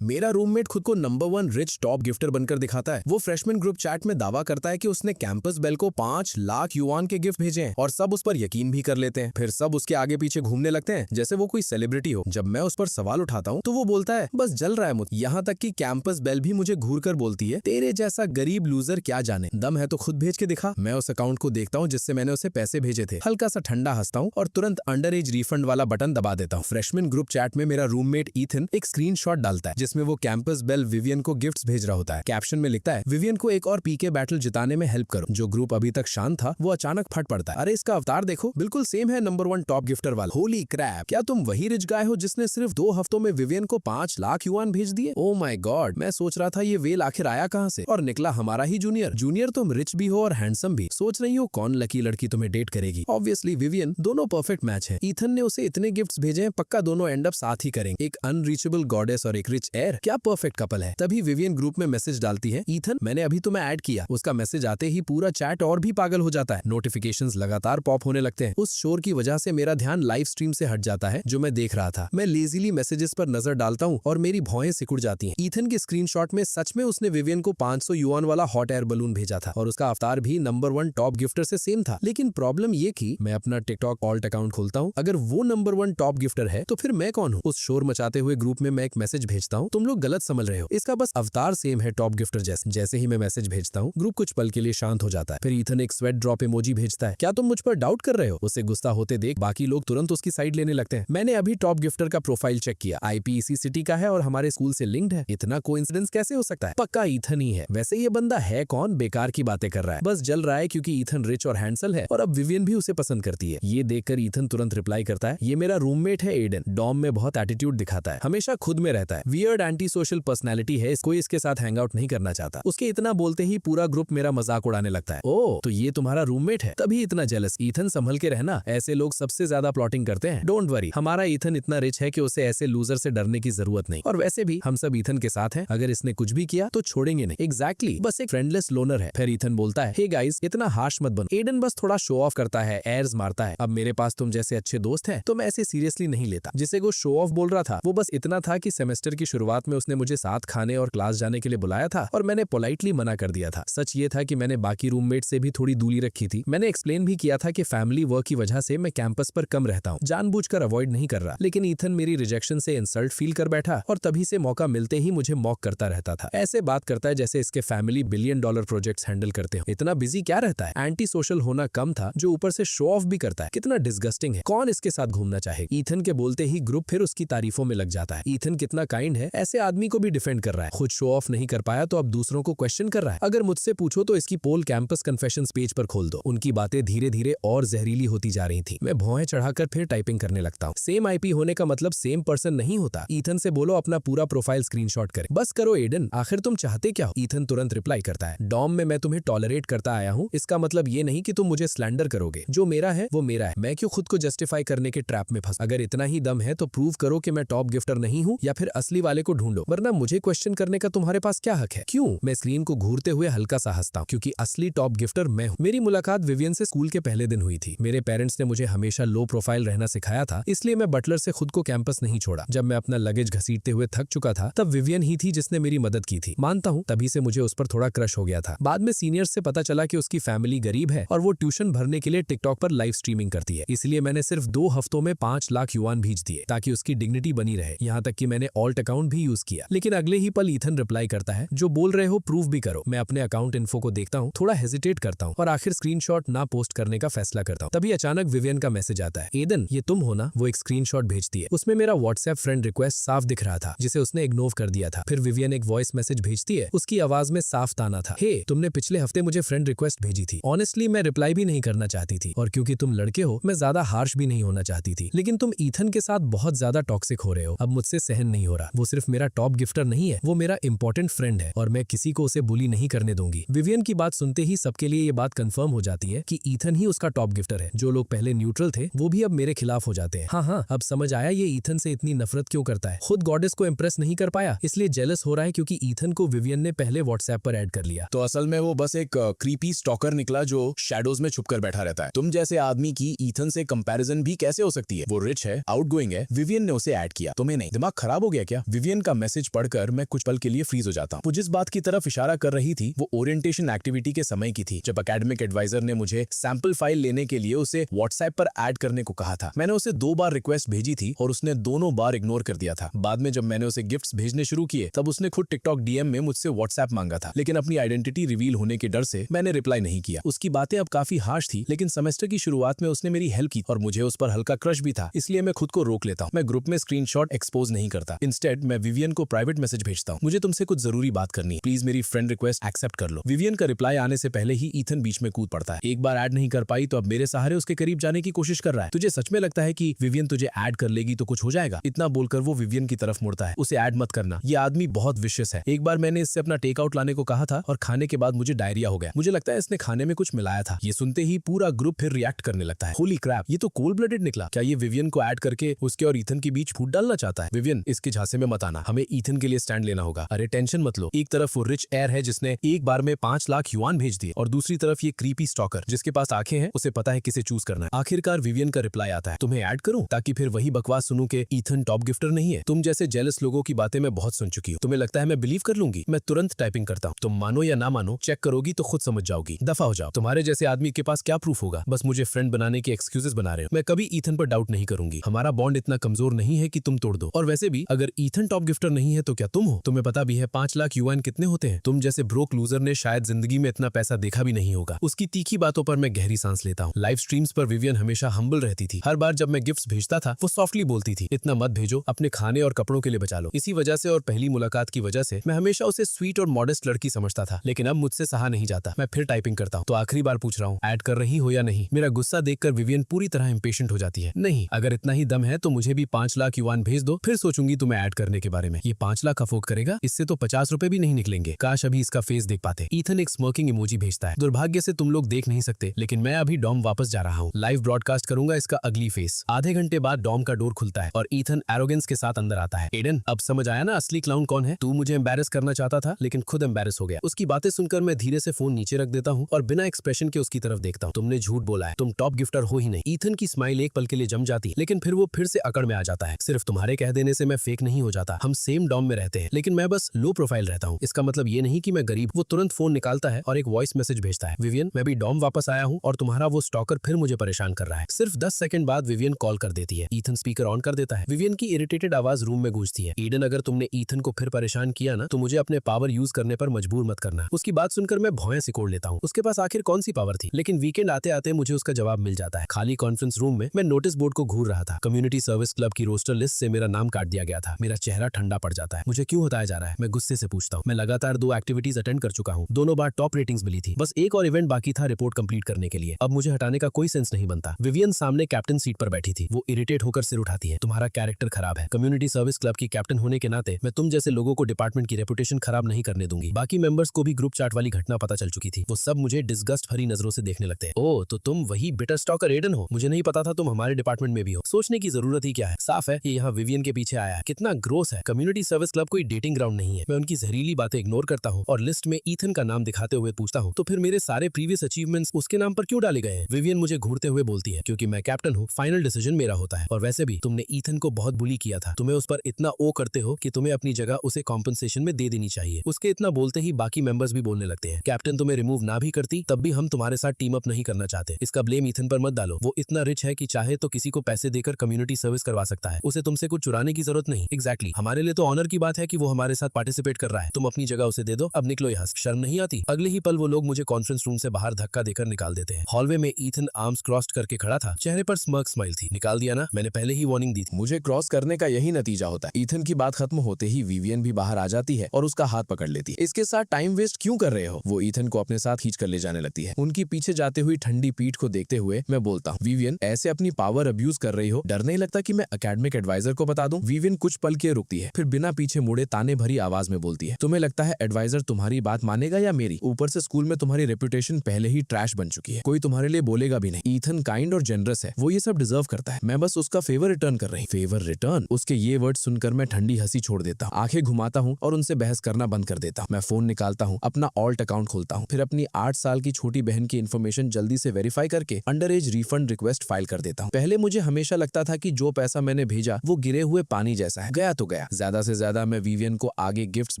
मेरा रूममेट खुद को नंबर 1 रिच टॉप गिफ्टर बनकर दिखाता है। वो फ्रेशमैन ग्रुप चैट में दावा करता है कि उसने कैंपस बेल को 5 लाख युआन के गिफ्ट भेजे हैं और सब उस पर यकीन भी कर लेते हैं। फिर सब उसके आगे पीछे घूमने लगते हैं जैसे वो कोई सेलिब्रिटी हो। जब मैं उस पर सवाल उठाता हूँ तो वो बोलता है बस जल रहा है मुझ। यहाँ तक कि कैंपस बेल भी मुझे घूर कर बोलती है तेरे जैसा गरीब लूजर क्या जाने, दम है तो खुद भेज के दिखा। मैं उस अकाउंट को देखता हूँ जिससे मैंने उसे पैसे भेजे थे, हल्का सा ठंडा हंसता हूँ और तुरंत अंडर एज रिफंड वाला बटन दबा देता हूँ। फ्रेशमैन ग्रुप चैट में मेरा रूममेट ईथन एक स्क्रीनशॉट डालता है जिसमें वो कैंपस बेल विवियन को गिफ्ट्स भेज रहा होता है। कैप्शन में लिखता है विवियन को एक और पीके बैटल जिताने में हेल्प करो। जो ग्रुप अभी तक शांत था वो अचानक फट पड़ता है। अरे इसका अवतार देखो, बिल्कुल सेम है नंबर 1 टॉप गिफ्टर वाला। होली क्रैप, क्या तुम वही रिच गाय हो जिसने सिर्फ 2 हफ्तों में विवियन को 5 लाख युआन भेज दिए? ओ माय गॉड, मैं सोच रहा था ये वेल आखिर आया कहाँ से और निकला हमारा ही जूनियर। तुम रिच भी हो और हैंडसम भी। सोच रही हो कौन लकी लड़की तुम्हें डेट करेगी? Obviously Vivian. दोनों परफेक्ट मैच है। ईथन ने उसे इतने गिफ्ट्स भेजे हैं, पक्का दोनों एंड अप साथ ही करेंगे। एक अनरीचेबल गॉडेस और एक रिच एयर, क्या परफेक्ट कपल है। तभी विवियन ग्रुप में मैसेज डालती है ईथन मैंने अभी तुम्हें ऐड किया। उसका मैसेज आते ही पूरा चैट और भी पागल हो जाता है। नोटिफिकेशंस लगातार पॉप होने लगते हैं। उस शोर की वजह से मेरा ध्यान लाइव स्ट्रीम से हट जाता है जो मैं देख रहा था। मैं लेजीली मैसेजेस पर नजर डालता हूँ और मेरी भौएं सिकुड़ जाती हैं। ईथन के स्क्रीनशॉट में सच में उसने विवियन को 500 युआन वाला हॉट एयर बलून भेजा था और उसका अवतार भी नंबर 1 टॉप गिफ्टर से सेम था। लेकिन प्रॉब्लम ये की मैं अपना टिकटॉक ऑल्ट अकाउंट खोलता हूँ, अगर वो नंबर 1 टॉप गिफ्टर है तो फिर मैं कौन हूँ? उस शोर मचाते हुए ग्रुप में मैं एक मैसेज भेजता हूँ तुम लोग गलत समझ रहे हो, इसका बस अवतार सेम है टॉप गिफ्टर जैसे। जैसे ही मैं मैसेज भेजता हूँ ग्रुप कुछ पल के लिए शांत हो जाता है। फिर ईथन एक स्वेट ड्रॉप इमोजी भेजता है क्या तुम मुझ पर डाउट कर रहे हो? उसे गुस्सा होते देख बाकी लोग तुरंत उसकी साइड लेने लगते हैं। मैंने अभी टॉप गिफ्टर का प्रोफाइल चेक किया, आईपी इसी सिटी का है और हमारे स्कूल से लिंक्ड है। इतना कोइंसिडेंस कैसे हो सकता है? पक्का ईथन ही है। वैसे ये बंदा है कौन? बेकार की बातें कर रहा है, बस जल रहा है क्योंकि ईथन रिच और हैंडसम है और अब विवियन भी उसे पसंद करती है। ये देखकर ईथन तुरंत रिप्लाई करता है ये मेरा रूममेट है एडन, डॉम में बहुत एटीट्यूड दिखाता है, हमेशा खुद में रहता है, वियर्ड एंटी सोशल पर्सनैलिटी है, कोई इसके साथ हैंग आउट नहीं करना चाहता। उसके इतना बोलते ही पूरा ग्रुप मेरा मजाक उड़ाने लगता है। ओ तो ये तुम्हारा रूममेट है, तभी इतना जेलस। ईथन संभल के रहना, ऐसे लोग सबसे ज्यादा प्लॉटिंग करते हैं। डोंट वरी, हमारा ईथन इतना रिच है कि उसे ऐसे लूजर से डरने की जरूरत नहीं। और वैसे भी हम सब ईथन के साथ हैं, अगर इसने कुछ भी किया तो छोड़ेंगे नहीं। एग्जैक्टली, बस एक फ्रेंडलेस लोनर है। फिर ईथन बोलता है हे गाइस इतना हार्श मत बनो, एडन बस थोड़ा शो ऑफ करता है, एयर्स मारता है। अब मेरे पास तुम जैसे अच्छे दोस्त हैं तो मैं ऐसे सीरियसली नहीं लेता। जिसे वो शो ऑफ बोल रहा था वो बस इतना था कि सेमेस्टर की शुरुआत में उसने मुझे साथ खाने और क्लास जाने के लिए बुलाया था और मैंने पोलाइटली मना कर दिया था। सच ये था कि मैंने बाकी रूममेट से भी थोड़ी दूरी रखी थी। मैंने एक्सप्लेन भी किया था कि फैमिली वर्क की वजह से मैं कैंपस पर कम रहता हूँ, जानबूझकर अवॉइड नहीं कर रहा। लेकिन ईथन मेरी रिजेक्शन से इंसल्ट फील कर बैठा और तभी से मौका मिलते ही मुझे मॉक करता रहता था। ऐसे बात करता है जैसे इसके फैमिली $1 बिलियन प्रोजेक्ट्स हैंडल करते हो। इतना बिजी क्या रहता है? एंटी सोशल होना कम था जो ऊपर से शो ऑफ भी करता है। कितना डिस्गस्टिंग है, कौन इसके साथ घूमना चाहे? ईथन के बोलते ही ग्रुप फिर उसकी तारीफों में लग जाता है। ईथन कितना काइंड है, ऐसे आदमी को भी डिफेंड कर रहा है। खुद शो ऑफ नहीं कर पाया तो अब दूसरों को क्वेश्चन कर रहा है। अगर मुझसे पूछो तो इसकी पोल कैंपस कन्फेशंस पेज पर खोल दो। उनकी बातें धीरे धीरे और जहरीली होती जा रही थी। मैं भौहें चढ़ाकर फिर टाइपिंग करने लगता हूँ। सेम आईपी होने का मतलब सेम पर्सन नहीं होता। ईथन से बोलो अपना पूरा प्रोफाइल स्क्रीनशॉट करे। बस करो एडन, आखिर तुम चाहते क्या हो? ईथन तुरंत रिप्लाई करता है डॉम में मैं तुम्हें टॉलरेट करता आया हूँ, इसका मतलब ये नहीं कि तुम मुझे स्लैंडर करोगे। जो मेरा है वो मेरा है, मैं क्यों खुद को जस्टिफाई करने के ट्रैप में फंस? अगर इतना ही दम है तो प्रूव करो कि मैं टॉप गिफ्टर नहीं हूँ या फिर असली वाले को ढूंढो, वरना मुझे क्वेश्चन करने का तुम्हारे पास क्या हक है? क्यों? मैं स्क्रीन को घूरते हुए हल्का सा हंसता हूँ क्योंकि असली टॉप गिफ्टर मैं हूँ। मेरी मुलाकात विवियन से स्कूल के पहले दिन हुई थी। मेरे पेरेंट्स ने मुझे हमेशा लो प्रोफाइल रहना सिखाया था, इसलिए मैं बटलर से खुद को कैंपस नहीं छोड़ा। जब मैं अपना लगेज घसीटते हुए थक चुका था तब विवियन ही थी जिसने मेरी मदद की थी। मानता हूँ तभी से मुझे उस पर थोड़ा क्रश हो गया था। बाद में सीनियर्स से पता चला कि उसकी फैमिली गरीब है और वो ट्यूशन भरने के लिए टिकटॉक पर लाइव स्ट्रीमिंग करती है, इसलिए मैंने सिर्फ 2 हफ्तों में 5 लाख युआन भेज दिए ताकि उसकी डिग्निटी बनी रहे। यहाँ तक कि मैंने ऑल्ट अकाउंट भी यूज किया। लेकिन अगले ही पल ईथन रिप्लाई करता है जो बोल रहे हो प्रूफ भी करो। मैं अपने अकाउंट इन्फो को देखता हूँ, थोड़ा हेजिटेट करता हूँ और आखिर स्क्रीनशॉट ना पोस्ट करने का फैसला करता हूँ। तभी अचानक विवियन का मैसेज आता है एडन ये तुम हो ना? वो एक स्क्रीनशॉट भेजती है, उसमें मेरा व्हाट्सएप फ्रेंड रिक्वेस्ट साफ दिख रहा था जिसे उसने इग्नोर कर दिया था। फिर विवियन एक वॉइस मैसेज भेजती है, उसकी आवाज में साफ ताना था हे तुमने पिछले हफ्ते मुझे फ्रेंड रिक्वेस्ट भेजी थी। ऑनेस्टली मैं रिप्लाई भी नहीं करना चाहती थी और क्योंकि तुम लड़के हो मैं ज्यादा हार्श भी नहीं होना चाहती थी, लेकिन तुम ईथन के साथ बहुत ज्यादा टॉक्सिक हो रहे हो, अब मुझसे सहन नहीं हो रहा। वो सिर्फ मेरा टॉप गिफ्टर नहीं है, वो मेरा इंपॉर्टेंट फ्रेंड है और मैं किसी को उसे बुली नहीं करने दूंगी। विवियन की बात सुनते ही सबके लिए ये बात कंफर्म हो जाती है कि ईथन ही उसका टॉप गिफ्टर है। जो लोग पहले न्यूट्रल थे वो भी अब मेरे खिलाफ हो जाते हैं। हाँ, अब समझ आया ये ईथन से इतनी नफरत क्यों करता है। खुद गॉडेस को इम्प्रेस नहीं कर पाया इसलिए जेलस हो रहा है क्योंकि ईथन को विवियन ने पहले व्हाट्सएप पर ऐड कर लिया। तो असल में वो बस एक क्रीपी स्टॉकर निकला जो शैडोज में छुपकर बैठा रहता है। तुम जैसे आदमी की ईथन से कंपैरिजन भी कैसे हो सकती है? वो रिच है, आउटगोइंग है, विवियन ने उसे ऐड किया, तुम्हें नहीं। दिमाग खराब हो गया क्या? विवियन विवियन का मैसेज पढ़कर मैं कुछ पल के लिए फ्रीज हो जाता हूँ। वो जिस बात की तरफ इशारा कर रही थी वो ओरिएंटेशन एक्टिविटी के समय की थी, जब एकेडमिक एडवाइजर ने मुझे सैंपल फाइल लेने के लिए उसे व्हाट्सएप पर ऐड करने को कहा था। मैंने उसे 2 बार रिक्वेस्ट भेजी थी और उसने दोनों बार इग्नोर कर दिया था। बाद में जब मैंने उसे गिफ्ट्स भेजने शुरू किए तब उसने खुद टिकटॉक डीएम में मुझसे व्हाट्सएप मांगा था, लेकिन अपनी आइडेंटिटी रिवील होने के डर से मैंने रिप्लाई नहीं किया। उसकी बातें अब काफी हार्श थी, लेकिन सेमेस्टर की शुरुआत में उसने मेरी हेल्प की और मुझे उस पर हल्का क्रश भी था, इसलिए मैं खुद को रोक लेता हूँ। मैं ग्रुप में स्क्रीनशॉट एक्सपोज नहीं करता, इंस्टेड मैं विवियन को प्राइवेट मैसेज भेजता हूँ, मुझे तुमसे कुछ जरूरी बात करनी है, प्लीज मेरी फ्रेंड रिक्वेस्ट एक्सेप्ट कर लो। विवियन का रिप्लाई आने से पहले ही ईथन बीच में कूद पड़ता है। एक बार ऐड नहीं कर पाई तो अब मेरे सहारे उसके करीब जाने की कोशिश कर रहा है। तुझे सच में लगता है कि विवियन तुझे ऐड कर लेगी तो कुछ हो जाएगा? इतना बोलकर वो विवियन की तरफ मुड़ता है। उसे ऐड मत करना, ये आदमी बहुत विशियस है। एक बार मैंने इससे अपना टेक आउट लाने को कहा था और खाने के बाद मुझे डायरिया हो गया। मुझे लगता है इसने खाने में कुछ मिलाया था। ये सुनते ही पूरा ग्रुप फिर रिएक्ट करने लगता है। होली क्रैप, ये तो कोल्ड ब्लडेड निकला। क्या ये विवियन को ऐड करके उसके और ईथन के बीच फूट डालना चाहता है? विवियन, इसके झांसे में मत आना, हमें ईथन के लिए स्टैंड लेना होगा। अरे टेंशन मत लो, एक तरफ वो रिच एयर है जिसने एक बार में 5 लाख युआन भेज दिए और दूसरी तरफ ये क्रीपी स्टॉकर जिसके पास आंखें हैं, उसे पता है किसे चूज करना है। आखिरकार विवियन का रिप्लाई आता है, तुम्हें ऐड करूं ताकि फिर वही बकवास सुनूं कि ईथन टॉप गिफ्टर नहीं है। तुम जैसे जेलस लोगों की बातें मैं बहुत सुन चुकी हूँ। तुम्हें लगता है मैं बिलीव कर लूंगी? मैं तुरंत टाइपिंग करता हूँ। तुम मानो या ना मानो, चेक करोगी तो खुद समझ जाओगी। दफा हो जाओ, तुम्हारे जैसे आदमी के पास क्या प्रूफ होगा? बस मुझे फ्रेंड बनाने के एक्सक्यूजेस बना रहे हो। मैं कभी ईथन पर डाउट नहीं करूंगी। हमारा बॉन्ड इतना कमजोर नहीं है कि तुम तोड़ दो। और वैसे भी अगर ईथन टॉप गिफ्टर नहीं है तो क्या तुम हो? तुम्हें पता भी है 5 लाख युआन कितने होते हैं? तुम जैसे ब्रोक लूजर ने शायद जिंदगी में इतना पैसा देखा भी नहीं होगा। उसकी तीखी बातों पर मैं गहरी सांस लेता हूँ। लाइव स्ट्रीम्स पर विवियन हमेशा हम्बल रहती थी। हर बार जब मैं गिफ्ट्स भेजता था वो सॉफ्टली बोलती थी, इतना मत भेजो, अपने खाने और कपड़ों के लिए बचा लो। इसी वजह से और पहली मुलाकात की वजह से मैं हमेशा उसे स्वीट और मॉडेस्ट लड़की समझता था, लेकिन अब मुझसे सहा नहीं जाता। मैं फिर टाइपिंग करता हूँ। तो आखिरी बार पूछ रहा हूँ, ऐड कर रही हो या नहीं? मेरा गुस्सा देखकर विवियन पूरी तरह इंपेशेंट हो जाती है। नहीं, अगर इतना ही दम है तो मुझे भी 5 लाख युआन भेज दो, फिर सोचूंगी तुम्हें ऐड करने के बारे में। ये 5 लाख अफोर्ड करेगा? इससे तो 50 रुपए भी नहीं निकलेंगे। काश अभी इसका फेस देख पाते। ईथन एक स्मर्किंग इमोजी भेजता है। दुर्भाग्य से तुम लोग देख नहीं सकते, लेकिन मैं अभी डॉम वापस जा रहा हूँ। लाइव ब्रॉडकास्ट करूंगा इसका अगली फेस। आधे घंटे बाद डॉम का डोर खुलता है और ईथन एरोगेंस के साथ अंदर आता है। एडन, अब समझ आया ना असली क्लाउन कौन है? तू मुझे एम्बैरेस करना चाहता था लेकिन खुद एम्बैरेस हो गया। उसकी बातें सुनकर मैं धीरे से फोन नीचे रख देता हूँ और बिना एक्सप्रेशन के उसकी तरफ देखता हूँ। तुमने झूठ बोला है, तुम टॉप गिफ्टर हो ही नहीं। ईथन की स्माइल एक पल के लिए जम जाती, लेकिन फिर वो फिर से अकड़ में आ जाता है। सिर्फ तुम्हारे कह देने से मैं फेक नहीं हो जाता। हम सेम डॉम में रहते हैं, लेकिन मैं बस लो प्रोफाइल रहता हूँ। इसका मतलब ये नहीं कि मैं गरीब। वो तुरंत फोन निकालता है और एक वॉइस मैसेज भेजता है, विवियन, मैं भी डॉम वापस आया हूँ और तुम्हारा वो स्टॉकर फिर मुझे परेशान कर रहा है। सिर्फ 10 सेकंड बाद विवियन कॉल कर देती है। ईथन स्पीकर ऑन कर देता है। विवियन की इरिटेटेड आवाज रूम में गूंजती है। ईडन, अगर तुमने ईथन को फिर परेशान किया ना तो मुझे अपने पावर यूज करने पर मजबूर मत करना। उसकी बात सुनकर मैं भौएं सिकोड़ लेता हूँ। उसके पास आखिर कौन सी पावर थी? लेकिन वीकेंड आते आते मुझे उसका जवाब मिल जाता है। खाली कॉन्फ्रेंस रूम में मैं नोटिस बोर्ड को घूर रहा था। कम्युनिटी सर्विस क्लब की रोस्टर लिस्ट से मेरा नाम काट दिया गया था। मेरा चेहरा ठंडा पड़ जाता है। मुझे क्यों हटाया जा रहा है? मैं गुस्से से पूछता हूँ। मैं लगातार 2 एक्टिविटीज अटेंड कर चुका हूँ, दोनों बार टॉप रेटिंग्स मिली थी। बस एक और इवेंट बाकी था रिपोर्ट कंप्लीट करने के लिए। अब मुझे हटाने का कोई सेंस नहीं बनता। विवियन सामने कैप्टन सीट पर बैठी थी। वो इरिटेट होकर सिर उठाती है। तुम्हारा कैरेक्टर खराब है। कम्युनिटी सर्विस क्लब की कैप्टन होने के नाते मैं तुम जैसे लोगों को डिपार्टमेंट की रेपुटेशन खराब नहीं करने दूंगी। बाकी मेंबर्स को भी ग्रुप चैट वाली घटना पता चल चुकी थी। वो सब मुझे डिस्गस्ट भरी नजरों से देखने लगते हैं। ओह, तो तुम वही बिटर स्टॉकर एडन हो? मुझे नहीं पता था तुम हमारे डिपार्टमेंट में भी हो। सोचने की जरूरत ही क्या है, साफ है ये यहाँ विवियन के पीछे आया है। कितना ग्रोस है। कम्युनिटी सर्विस क्लब कोई डेटिंग ग्राउंड नहीं है। मैं उनकी जहरीली बातें इग्नोर करता हूँ और लिस्ट में ईथन का नाम दिखाते हुए पूछता हूँ, तो फिर मेरे सारे प्रीवियस अचीवमेंट्स उसके नाम पर क्यों डाले गए हैं? विवियन मुझे घूरते हुए बोलती है, क्योंकि मैं कैप्टन हूँ, फाइनल डिसीजन मेरा होता है। और वैसे भी तुमने ईथन को बहुत बुली किया था। तुम्हें उस पर इतना ओ करते हो कि तुम्हें अपनी जगह उसे कॉम्पनसेशन में दे देनी चाहिए। उसके इतना बोलते ही बाकी मेंबर्स भी बोलने लगते हैं। कैप्टन तुम्हें रिमूव ना भी करती तब भी हम तुम्हारे साथ टीम अप नहीं करना चाहते। इसका ब्लेम ईथन पर मत डालो। वो इतना रिच है कि चाहे तो किसी को पैसे देकर कम्युनिटी सर्विस करवा सकता है। उसे तुमसे कुछ चुराने की जरूरत नहीं। एग्जैक्टली, हमारे लिए तो ऑनर की बात है कि वो हमारे साथ पार्टिसिपेट कर रहा है। तुम अपनी जगह उसे दे दो। अब निकलो यहाँ से। शर्म नहीं आती? अगले ही पल वो लोग मुझे कॉन्फ्रेंस रूम से बाहर धक्का देकर निकाल देते हैं। हॉलवे में ईथन आर्म्स क्रॉस्ड करके खड़ा था। चेहरे पर स्मर्क स्माइल थी। निकाल दिया ना, मैंने पहले ही वार्निंग दी थी। मुझे क्रॉस करने का यही नतीजा होता है। ईथन की बात खत्म होते ही विवियन भी बाहर आ जाती है और उसका हाथ पकड़ लेती है। इसके साथ टाइम वेस्ट क्यों कर रहे हो? वो ईथन को अपने साथ खींच कर ले जाने लगती है। उनकी पीछे जाते हुई ठंडी पीठ को देखते हुए मैं बोलता हूँ, विवियन, ऐसे अपनी पावर अब्यूज कर रही हो, डर नहीं लगता कि मैं एकेडमिक एडवाइजर को बता दूं? विवियन कुछ पल के रुकती है, फिर बिना पीछे मुड़े ताने भरी आवाज में बोलती है, तुम्हें लगता है एडवाइजर तुम्हारी बात मानेगा या मेरी? ऊपर से स्कूल में तुम्हारी रेपुटेशन पहले ही ट्रैश बन चुकी है, कोई तुम्हारे लिए बोलेगा भी नहीं। ईथन काइंड और जेनरस है, वो ये सब डिजर्व करता है। मैं बस उसका फेवर रिटर्न कर रही। Favour return? उसके ये वर्ड सुनकर मैं ठंडी हंसी छोड़ देता हूँ, आंखें घुमाता हूँ और उनसे बहस करना बंद कर देता हूँ। मैं फोन निकालता हूँ, अपना ऑल्ट अकाउंट खोलता हूँ, फिर अपनी 8 साल की छोटी बहन की इन्फॉर्मेशन जल्दी से वेरीफाई करके under age refund request file कर देता हूँ। पहले मुझे हमेशा लगता था कि जो पैसा मैंने भेजा वो गिरे हुए पानी जैसा है, गया तो गया। गया। ज्यादा से ज्यादा मैं विवियन को आगे गिफ्ट्स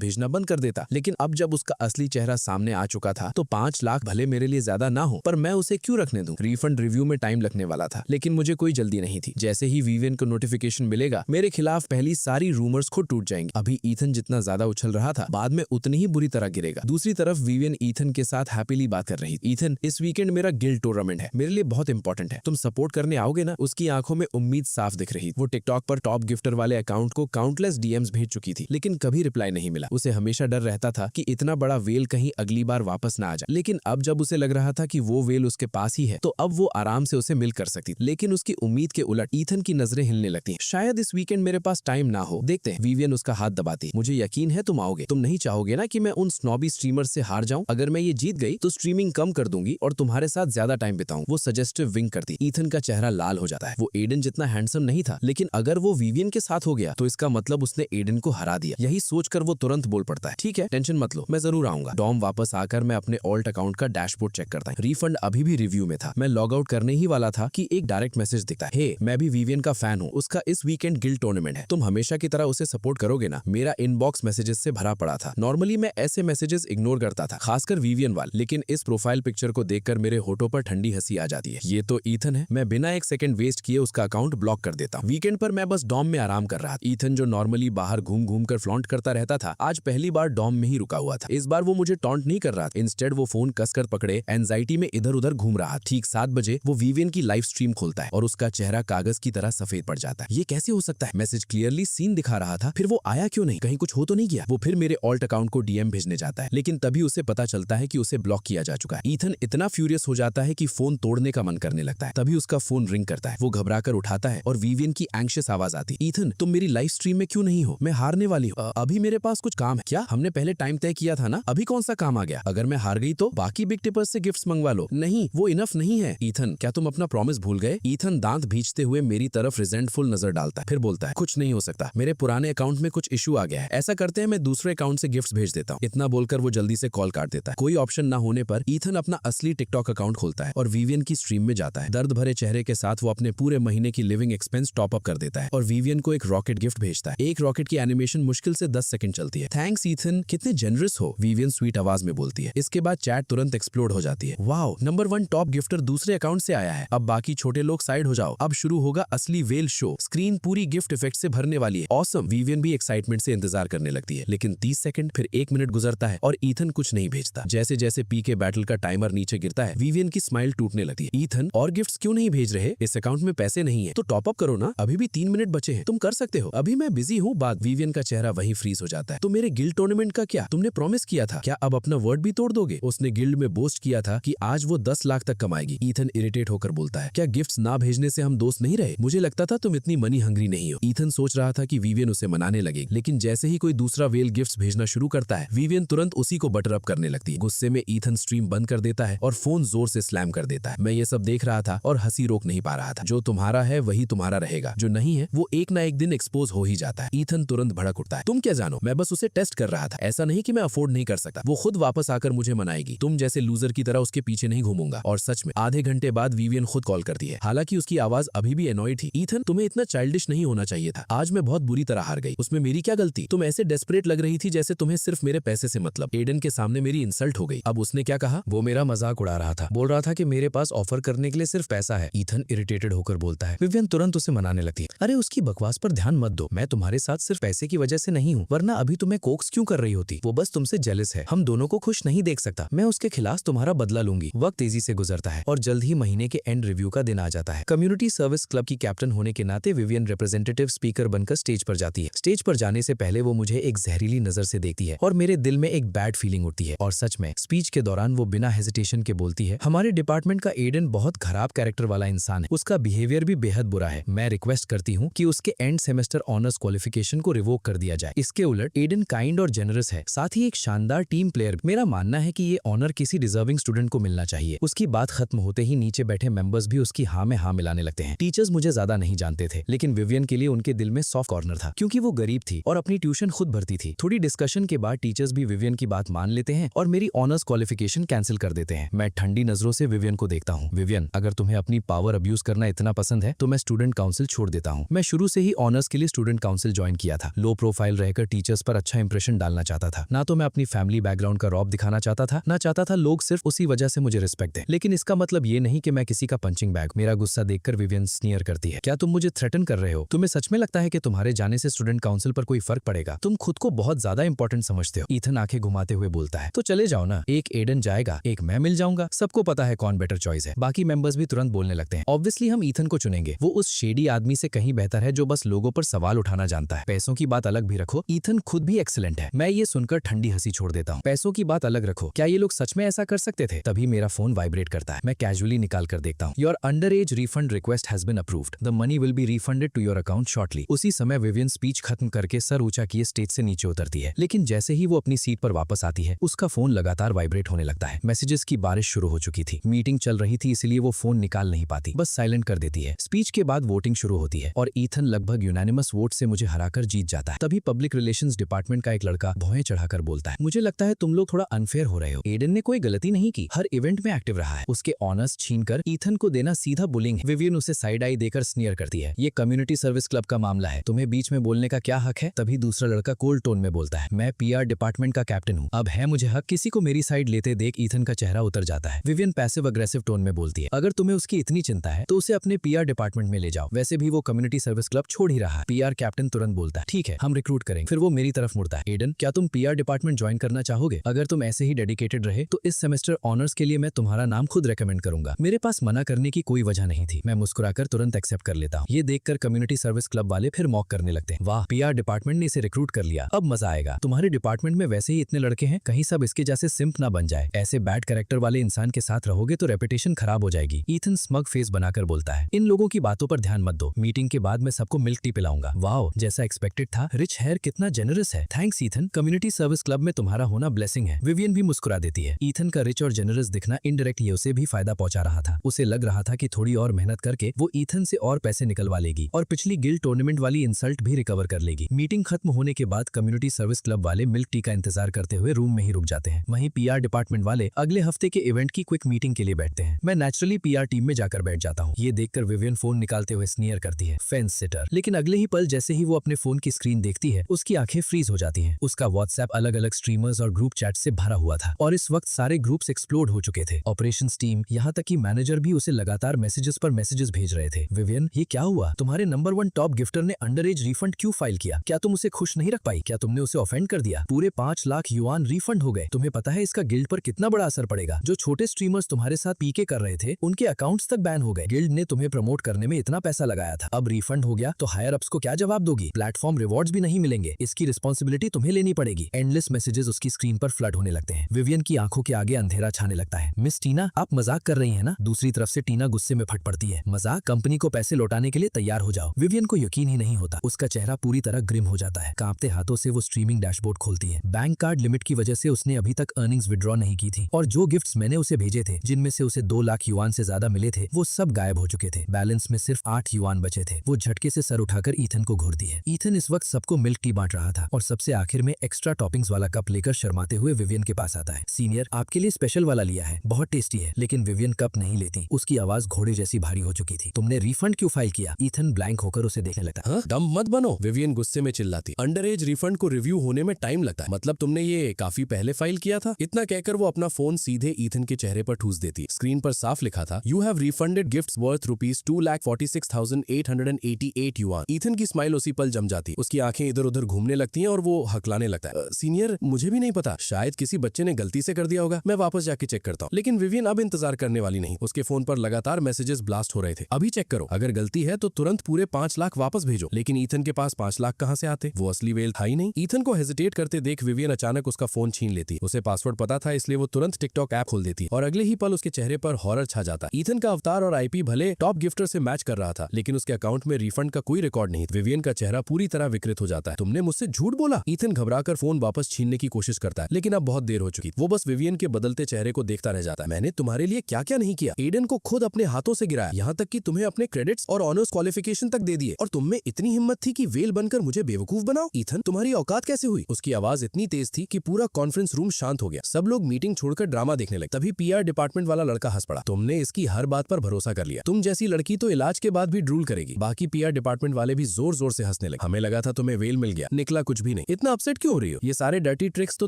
भेजना बंद कर देता, लेकिन अब जब उसका असली चेहरा सामने आ चुका था तो 5 लाख भले मेरे लिए ज्यादा ना हो, पर मैं उसे क्यों रखने दूं? रिफंड रिव्यू में टाइम लगने वाला था, लेकिन मुझे कोई जल्दी नहीं थी। जैसे ही विवियन को नोटिफिकेशन मिलेगा, मेरे खिलाफ पहली सारी रूमर्स खुद टूट जाएंगे। अभी ईथन जितना ज्यादा उछल रहा था, बाद में उतनी ही बुरी तरह गिरेगा। दूसरी तरफ विवियन ईथन के साथ हैप्पीली बात कर रही थी। ईथन, इस वीकेंड मेरा गिल्ड टूर्नामेंट है, मेरे लिए बहुत इंपॉर्टेंट है, तुम सपोर्ट करने आओगे ना? उसकी आंखों में उम्मीद साफ दिख रही। वो टिकटॉक पर टॉप गिफ्टर वाले अकाउंट को काउंटलेस डीएम्स भेज चुकी थी, लेकिन कभी रिप्लाई नहीं मिला। उसे हमेशा डर रहता था कि इतना बड़ा वेल कहीं अगली बार वापस ना आ जाए, लेकिन अब जब उसे लग रहा था कि वो वेल उसके पास ही है, तो अब वो आराम से उसे मिल कर सकती। लेकिन उसकी उम्मीद के उलट ईथन की नजरें हिलने लगती हैं। शायद इस वीकेंड मेरे पास टाइम ना हो, देखते हैं। विवियन उसका हाथ दबाती, मुझे यकीन है तुम आओगे। तुम नहीं चाहोगे ना कि मैं उन स्नॉबी स्ट्रीमर से हार जाऊं? अगर मैं ये जीत गई तो स्ट्रीमिंग कम कर दूंगी और तुम्हारे साथ ज्यादा टाइम बिताऊं। वो सजेस्टिव विंक करती। ईथन का चेहरा लाल हो जाता है। वो एडन जितना हैंडसम नहीं था, लेकिन अगर वो विवियन के साथ हो गया तो इसका मतलब उसने एडन को हरा दिया। यही सोचकर वो तुरंत बोल पड़ता है, ठीक है, टेंशन मत लो, मैं जरूर आऊंगा। डॉम वापस आकर मैं अपने ऑल्ट अकाउंट का डैशबोर्ड चेक करता है। रिफंड अभी भी रिव्यू में था। मैं लॉग आउट करने ही वाला था कि एक डायरेक्ट मैसेज दिखता है, हे, मैं भी विवियन का फैन हूँ, उसका इस वीकेंड गिल्ड टूर्नामेंट है, तुम हमेशा की तरह उसे सपोर्ट करोगे ना? मेरा इनबॉक्स मैसेजेस से भरा पड़ा था। नॉर्मली मैं ऐसे मैसेजेस इग्नोर करता था, खासकर विवियन वाले, लेकिन इस प्रोफाइल पिक्चर को देखकर मेरे होठों पर ठंडी हंसी आ जाती है। ये तो ईथन है। मैं बिना एक सेकंड वेस्ट किए उसका अकाउंट ब्लॉक कर देता हूँ। वीकेंड पर मैं बस डॉम में आराम कर रहा था। ईथन जो नॉर्मली बाहर घूम घूम कर फ्लॉन्ट करता रहता था, आज पहली बार डॉम में ही रुका हुआ था। इस बार वो मुझे टॉन्ट नहीं कर रहा था, इंस्टेड वो फोन कसकर पकड़े एंजाइटी में इधर उधर घूम रहा। ठीक 7 बजे वो विवियन की लाइव स्ट्रीम खोलता है और उसका चेहरा कागज की तरह सफेद पड़ जाता है। ये कैसे हो सकता है? मैसेज क्लियरली सीन दिखा रहा था, फिर वो आया क्यों नहीं? कहीं कुछ हो तो नहीं गया? वो फिर मेरे ऑल्ट अकाउंट को डीएम भेजने जाता है, लेकिन तभी उसे पता चलता है कि उसे ब्लॉक किया जा चुका है। ईथन इतना फ्यूरियस हो जाता है कि फोन तोड़ने का मन करने लगता है। तभी उसका फोन रिंग करता है। वो घबराकर उठाता है और विवियन की एंग्शियस आवाज आती, ईथन, तुम मेरी लाइव स्ट्रीम में क्यों नहीं हो? मैं हारने वाली हूँ। अभी मेरे पास कुछ काम है। क्या? हमने पहले टाइम तय किया था ना? अभी कौन सा काम आ गया? अगर मैं हार गई तो बाकी बिग टिपर्स से गिफ्ट्स मंगवा लो। नहीं, वो इनफ नहीं है। ईथन, क्या तुम अपना प्रॉमिस भूल गए? ईथन दांत भींचते हुए मेरी तरफ रिजेंटफुल नजर डालता है, फिर बोलता है, कुछ नहीं हो सकता, मेरे पुराने अकाउंट में कुछ इशू आ गया है। ऐसा करते हैं, मैं दूसरे अकाउंट से गिफ्ट्स भेज देता हूँ। इतना बोलकर वो जल्दी से कॉल काट देता है। कोई ऑप्शन ना होने पर ईथन अपना असली टिकटॉक अकाउंट खोलता है और विवियन की स्ट्रीम में जाता है। दर्द भरे चेहरे के साथ वो अपने पूरे महीने की लिविंग एक्सपेंस टॉप अप कर देता है और विवियन को एक रॉकेट गिफ्ट भेजता है। एक रॉकेट की एनिमेशन मुश्किल से 10 सेकंड चलती है। थैंक्स ईथन, कितने जेनरस हो, विवियन स्वीट आवाज में बोलती है। इसके बाद चैट तुरंत एक्सप्लोड हो जाती है। वाओ, नंबर 1 टॉप गिफ्टर दूसरे अकाउंट से आया है। अब बाकी छोटे लोग साइड हो जाओ, अब शुरू होगा असली वेल शो। स्क्रीन पूरी गिफ्ट इफेक्ट से भरने वाली है। ऑसम। विवियन भी एक्साइटमेंट से इंतजार करने लगती है, लेकिन 30 सेकंड, फिर 1 मिनट गुजरता है और ईथन कुछ नहीं भेजता। जैसे जैसे पीके बैटल का टाइमर नीचे गिरता है, विवियन की स्माइल टूटने लगती है। ईथन, और गिफ्ट्स क्यों नहीं भेज रहे? इस अकाउंट में पैसे नहीं है तो टॉप अप करो ना, अभी भी 3 मिनट बचे हैं, तुम कर सकते हो। अभी मैं बिजी हूँ। बात। विवियन का चेहरा वहीं फ्रीज हो जाता है। तो मेरे गिल्ड टूर्नामेंट का क्या? तुमने प्रॉमिस किया था, क्या अब अपना वर्ड भी तोड़ दोगे? उसने गिल्ड में बोस्ट किया था कि आज वो 10 लाख तक कमाएगी। ईथन इरिटेट होकर बोलता है, क्या गिफ्ट्स ना भेजने से हम दोस्त नहीं रहे? मुझे लगता था तुम इतनी मनी हंग्री नहीं हो। ईथन सोच रहा था कि विवियन उसे मनाने लगेगी, लेकिन जैसे ही कोई दूसरा वेल गिफ्ट्स भेजना शुरू करता है, विवियन तुरंत उसी को बटर अप करने लगती है। गुस्से में ईथन स्ट्रीम बंद कर देता है और फोन जोर से स्लैम कर देता है। मैं ये सब देख रहा था और हंसी रोक नहीं पा रहा था। जो तुम्हारा है वही तुम्हारा रहेगा, जो नहीं है वो एक ना एक दिन एक्सपोज हो ही जाता है। ईथन तुरंत भड़क उठता है, तुम क्या जानो, मैं बस उसे टेस्ट कर रहा था, ऐसा नहीं कि मैं अफोर्ड नहीं कर सकता। वो खुद वापस आकर मुझे मनाएगी, तुम जैसे लूजर की तरह उसके पीछे नहीं घूमूंगा। और सच में आधे घंटे बाद विवियन खुद कॉल करती है, हालांकि उसकी आवाज अभी भी एनॉयड थी। ईथन, तुम्हें इतना चाइल्डिश नहीं होना चाहिए था, आज मैं बहुत बुरी तरह हार गई, उसमें मेरी क्या गलती? तुम ऐसे डेस्परेट लग रही थी जैसे तुम्हें सिर्फ मेरे पैसे से मतलब। एडन के सामने मेरी इंसल्ट हो गई। अब उसने क्या कहा? वो मेरा मजाक उड़ा रहा था, बोल रहा था कि मेरे पास ऑफर करने के लिए सिर्फ पैसा है। ईथन इरिटेटेड होकर बोलता है। विवियन तुरंत उसे मनाने लगती है, अरे उसकी बकवास पर ध्यान मत दो, मैं तुम्हारे साथ सिर्फ पैसे की वजह से नहीं हूँ, वरना अभी तुम्हें कोक्स क्यों कर रही होती? वो बस तुमसे जेलस है, हम दोनों को खुश नहीं देख सकता, मैं उसके खिलाफ तुम्हारा बदला लूंगी। वक्त तेजी से गुजरता है और जल्द ही महीने के एंड रिव्यू का दिन आ जाता है। कम्युनिटी सर्विस क्लब की कैप्टन होने के नाते विवियन रिप्रेजेंटेटिव स्पीकर बनकर स्टेज पर जाती है। स्टेज पर जाने से पहले वो मुझे एक जहरीली नजर से देखती है और मेरे दिल में एक बैड फीलिंग उठती है। और सच में स्पीच के दौरान वो बिना हेजिटेशन के बोलती है, हमारे डिपार्टमेंट का एडन बहुत खराब कैरेक्टर वाला इंसान है, उसका बिहेवियर भी बेहद बुरा है। मैं रिक्वेस्ट करती हूँ कि उसके एंड सेमेस्टर ऑनर्स क्वालिफिकेशन को रिवोक कर दिया जाए। इसके उलट एडन काइंड और जेनरस है, साथ ही एक शानदार टीम प्लेयर। मेरा मानना है कि ये ऑनर किसी डिजर्विंग स्टूडेंट को मिलना चाहिए। उसकी बात खत्म होते ही नीचे बैठे मेंबर्स भी उसकी हाँ में हाँ मिलाने लगते हैं। टीचर्स मुझे ज्यादा नहीं जानते थे, लेकिन विवियन के लिए उनके दिल में सॉफ्ट कॉर्नर था, क्योंकि वो गरीब थी और अपनी ट्यूशन खुद भरती थी। थोड़ी डिस्कशन के बाद टीचर्स भी विवियन की बात मान लेते हैं और मेरी ऑनर्स क्वालिफिकेशन कैंसिल कर देते हैं। मैं ठंडी नजरों से विवियन को देखता हूँ। विवियन, अगर तुम्हें अपनी पावर अब्यूज करना इतना पसंद है तो मैं स्टूडेंट काउंसिल छोड़ देता हूँ। मैं शुरू से ही ऑनर्स के लिए स्टूडेंट काउंसिल ज्वाइन किया था। लो प्रोफाइल रहकर टीचर्स पर अच्छा इंप्रेशन डालना चाहता था। ना तो मैं अपनी फैमिली बैकग्राउंड का रौब दिखाना चाहता था, ना चाहता था लोग सिर्फ उसी वजह से मुझे रिस्पेक्ट दें। लेकिन इसका मतलब ये नहीं कि मैं किसी का पंचिंग बैग। मेरा गुस्सा देखकर विवियन स्नीयर करती है। क्या तुम मुझे थ्रेटन कर रहे हो? तुम्हें सच में लगता है कि तुम्हारे जाने से स्टूडेंट काउंसिल पर कोई फर्क पड़ेगा? तुम खुद को बहुत ज्यादा इंपॉर्टेंट समझते हो। ईथन आंखें घुमाते हुए बोलता है, तो चले जाओ ना, एक एडन जाएगा, एक मैं मिल जाऊंगा। सबको पता है कौन बेटर चॉइस है। बाकी मेंबर्स भी तुरंत बोलने लगते हैं, ऑब्वियसली हम ईथन को चुनेंगे। वो उस शेडी आदमी से कहीं बेहतर है जो बस लोगों पर सवाल उठाना जानता है। पैसों की बात अलग भी रखो, ईथन खुद भी एक्सीलेंट है। मैं ये सुनकर ठंडी हंसी छोड़ देता हूँ। पैसों की बात अलग रखो, क्या ये लोग सच में ऐसा कर सकते थे? तभी मेरा फोन वाइब्रेट करता है। मैं कैजुअली निकाल कर देखता हूँ, your under age refund request has been approved, the money will be refunded to your account shortly. उसी समय विवियन स्पीच खत्म करके सर ऊंचा किए स्टेज से नीचे उतरती है। लेकिन जैसे ही वो अपनी सीट पर वापस आती है, उसका फोन लगातार वाइब्रेट होने लगता है। मैसेजेस की बारिश शुरू हो चुकी थी। मीटिंग चल रही थी, इसलिए वो फोन निकाल नहीं पाती, बस साइलेंट कर देती है। स्पीच के बाद वोटिंग शुरू होती है और ईथन लगभग यूनानिमस वोट से मुझे हराकर जीत जाता है। तभी पब्लिक रिलेशंस डिपार्टमेंट का एक लड़का भौहें चढ़ाकर बोलता है, मुझे लगता है तुम लोग थोड़ा अनफेयर हो रहे हो। एडन ने कोई गलती नहीं की, हर इवेंट में एक्टिव रहा है। उसके ऑनर्स छीनकर ईथन को देना सीधा बुलिंग है। विवियन उसे साइड आई देकर स्नियर करती है, ये कम्युनिटी सर्विस क्लब का मामला है, तुम्हें बीच में बोलने का क्या हक है? तभी दूसरा लड़का कोल्ड टोन में बोलता है, मैं पीआर डिपार्टमेंट का कैप्टन हूँ, अब है मुझे हक। किसी को मेरी साइड लेते देख ईथन का चेहरा उतर जाता है। विवियन पैसिव अग्रेसिव टोन में बोलती है, अगर तुम्हें उसकी इतनी चिंता है तो उसे अपने पीआर डिपार्टमेंट में ले जाओ, वैसे भी वो कम्युनिटी सर्विस क्लब छोड़ ही रहा है। पीआर कैप्टन तुरंत बोलता है, ठीक है हम रिक्रूट करेंगे। फिर वो मेरी तरफ मुड़ता है, एडन क्या तुम पीआर डिपार्टमेंट ज्वाइन करना चाहोगे? अगर तुम ऐसे ही डेडिकेटेड रहे तो इस सेमेस्टर ऑनर्स के लिए मैं तुम्हारा नाम खुद रेकमेंड करूंगा। मेरे पास मना करने की कोई वजह नहीं थी। मैं मुस्कुराकर तुरंत एक्सेप्ट कर लेता हूँ। ये देखकर कम्युनिटी सर्विस क्लब वाले फिर मॉक करने लगते हैं, वाह पीआर डिपार्टमेंट ने इसे रिक्रूट कर लिया, अब मजा आएगा। तुम्हारे डिपार्टमेंट में वैसे ही इतने लड़के हैं, कहीं सब इसके जैसे सिंप ना बन जाए। ऐसे बैड कैरेक्टर वाले इंसान के साथ रहोगे तो रेपुटेशन खराब हो जाएगी। ईथन स्मग फेस बनाकर बोलता है, इन लोगों की बातों पर ध्यान मत दो, मीटिंग के बाद मैं सबको मिल्क टी पिलाऊंगा। वाओ जैसा एक्सपेक्टेड था, रिच हेयर कितना जेनरस है। Thanks Ethan, community service club में तुम्हारा होना ब्लेसिंग है। विवियन भी मुस्कुरा देती है। ईथन का रिच और जेनरस दिखना इनडायरेक्टली उसे भी फायदा पहुंचा रहा था। उसे लग रहा था कि थोड़ी और मेहनत करके वो ईथन से और पैसे निकलवा लेगी और पिछली गिल्ड टूर्नामेंट वाली इंसल्ट भी रिकवर कर लेगी। मीटिंग खत्म होने के बाद कम्युनिटी सर्विस क्लब वाले मिल्क टी का इंतजार करते हुए रूम में ही रुक जाते हैं। वहीं पीआर डिपार्टमेंट वाले अगले हफ्ते के इवेंट की क्विक मीटिंग के लिए बैठते हैं। मैं नेचुरली पीआर टीम में जाकर बैठ जाता हूँ। ये देखकर विवियन फोन निकालते हुए स्नियर करती है, फेंस सिटर। लेकिन अगले ही पल जैसे ही वो अपने फोन की स्क्रीन देखती है, उसकी आंखें फ्रीज हो जाती हैं। उसका व्हाट्सएप अलग अलग स्ट्रीमर्स और ग्रुप चैट से भरा हुआ था और इस वक्त सारे ग्रुप्स एक्सप्लोड हो चुके थे। ऑपरेशंस टीम, यहाँ तक कि मैनेजर भी उसे लगातार मैसेजेस पर मैसेजेस भेज रहे थे। विवियन ये क्या हुआ? तुम्हारे नंबर 1 टॉप गिफ्टर ने अंडर एज रिफंड क्यों फाइल किया? क्या तुम उसे खुश नहीं रख पाई? क्या तुमने उसे ऑफेंड कर दिया? पूरे 5 लाख युआन रिफंड हो गए। तुम्हें पता है इसका गिल्ड पर कितना बड़ा असर पड़ेगा? जो छोटे स्ट्रीमर्स तुम्हारे साथ पीके कर रहे थे उनके अकाउंट्स तक बैन हो गए। गिल्ड ने तुम्हें प्रमोट करने में इतना पैसा लगाया था, अब रिफंड हो गया तो हायर अप्स को क्या जवाब दोगी? प्लेटफॉर्म रिवॉर्ड्स भी नहीं मिलेंगे, इसकी रिस्पॉन्सिबिलिटी तुम्हें लेनी पड़ेगी। एंडलेस मैसेजेस उसकी स्क्रीन पर फ्लड होने लगते हैं। विवियन की आंखों के आगे अंधेरा छाने लगता है। मिस टीना आप मजाक कर रही हैं ना? दूसरी तरफ से टीना गुस्से में फट पड़ती है, मजाक? कंपनी को पैसे लौटाने के लिए तैयार हो जाओ। विवियन को यकीन ही नहीं होता, उसका चेहरा पूरी तरह ग्रिम हो जाता है। कांपते हाथों से वो स्ट्रीमिंग डैशबोर्ड खोलती है। बैंक कार्ड लिमिट की वजह से उसने अभी तक अर्निंग्स विड्रॉ नहीं की थी और जो गिफ्ट्स मैंने उसे भेजे थे, जिनमें से उसे 2 लाख युआन से ज्यादा मिले थे, वो सब गायब हो चुके थे। बैलेंस में सिर्फ 8 युआन बचे थे। वो झटके से सर उठाकर ईथन को घूरती है। ईथन इस वक्त सबको मिल्क टी बांट रहा था और सबसे आखिर में एक्स्ट्रा टॉपिंग्स वाला कप लेकर शर्माते हुए विवियन के पास आता है। सीनियर आपके लिए स्पेशल वाला लिया है, बहुत टेस्टी है। लेकिन विवियन कप नहीं लेती, उसकी आवाज घोड़े जैसी भारी हो चुकी थी। तुमने रिफंड क्यों फाइल किया? ईथन ब्लैंक होकर उसे देखने लगता। हाँ? डम मत बनो, विवियन गुस्से में चिल्लाती। अंडर एज रिफंड को रिव्यू होने में टाइम लगता है, मतलब तुमने ये काफी पहले फाइल किया था? इतना कहकर वो अपना फोन सीधे ईथन के चेहरे पर ठूस देती। स्क्रीन पर साफ लिखा था, you have refunded gifts worth ₹2,46,888 yuan. Ethan की स्माइल उसी पल जम जाती, उसकी आंखें इधर उधर घूमने लगती हैं और वो हकलाने लगता है, सीनियर मुझे भी नहीं पता, शायद किसी बच्चे ने गलती से कर दिया होगा, मैं वापस जाके चेक करता हूँ। लेकिन विवियन अब इंतजार करने वाली नहीं, उसके फोन पर लगातार मैसेजेस ब्लास्ट हो रहे थे। अभी चेक करो, अगर गलती है तो तुरंत पूरे 5 लाख वापस भेजो। लेकिन ईथन के पास 5 लाख कहाँ से आते? वो असली वेल था ही नहीं। ईथन को हेजिटेट करते देख विवियन अचानक उसका फोन छीन लेती। उसे पासवर्ड पता था, इसलिए वो तुरंत टिकटॉक ऐप खोल देती और अगले ही पल उसके चेहरे पर हॉरर छा जाता। ईथन का अवतार और आईपी भले टॉप गिफ्टर से मैच कर रहा था, लेकिन उसके अकाउंट में रिफंड का कोई रिकॉर्ड नहीं। विवियन का चेहरा पूरी तरह विकृत हो जाता है। तुमने मुझसे झूठ बोला? ईथन घबराकर फोन वापस छीनने की कोशिश करता है, लेकिन अब बहुत देर हो चुकी। वो बस विवियन के बदलते चेहरे को देखता रह जाता है। मैंने तुम्हारे लिए क्या क्या नहीं किया? एडन को खुद अपने हाथों से गिराया, यहाँ तक कि तुम्हें अपने क्रेडिट्स और ऑनर्स क्वालिफिकेशन तक दे दिए, और तुम में इतनी हिम्मत थी कि वेल बनकर मुझे बेवकूफ बनाओ? ईथन तुम्हारी औकात कैसे हुई? उसकी आवाज इतनी तेज थी कि पूरा कॉन्फ्रेंस रूम शांत हो गया। सब लोग मीटिंग छोड़कर ड्रामा देखने लगे। तभी पीआर डिपार्टमेंट वाला लड़का हंस पड़ा, तुमने इसकी हर बात पर भरोसा कर लिया। तुम जैसी लड़की तो इलाज के बाद भी ड्रूल करेगी। बाकी पीआर डिपार्टमेंट वाले भी जोर जोर से हंसने हंसने लगी। हमें लगा था तुम्हें वेल मिल गया, निकला कुछ भी नहीं। इतना अपसेट क्यों हो रही हो? ये सारे डर्टी ट्रिक्स तो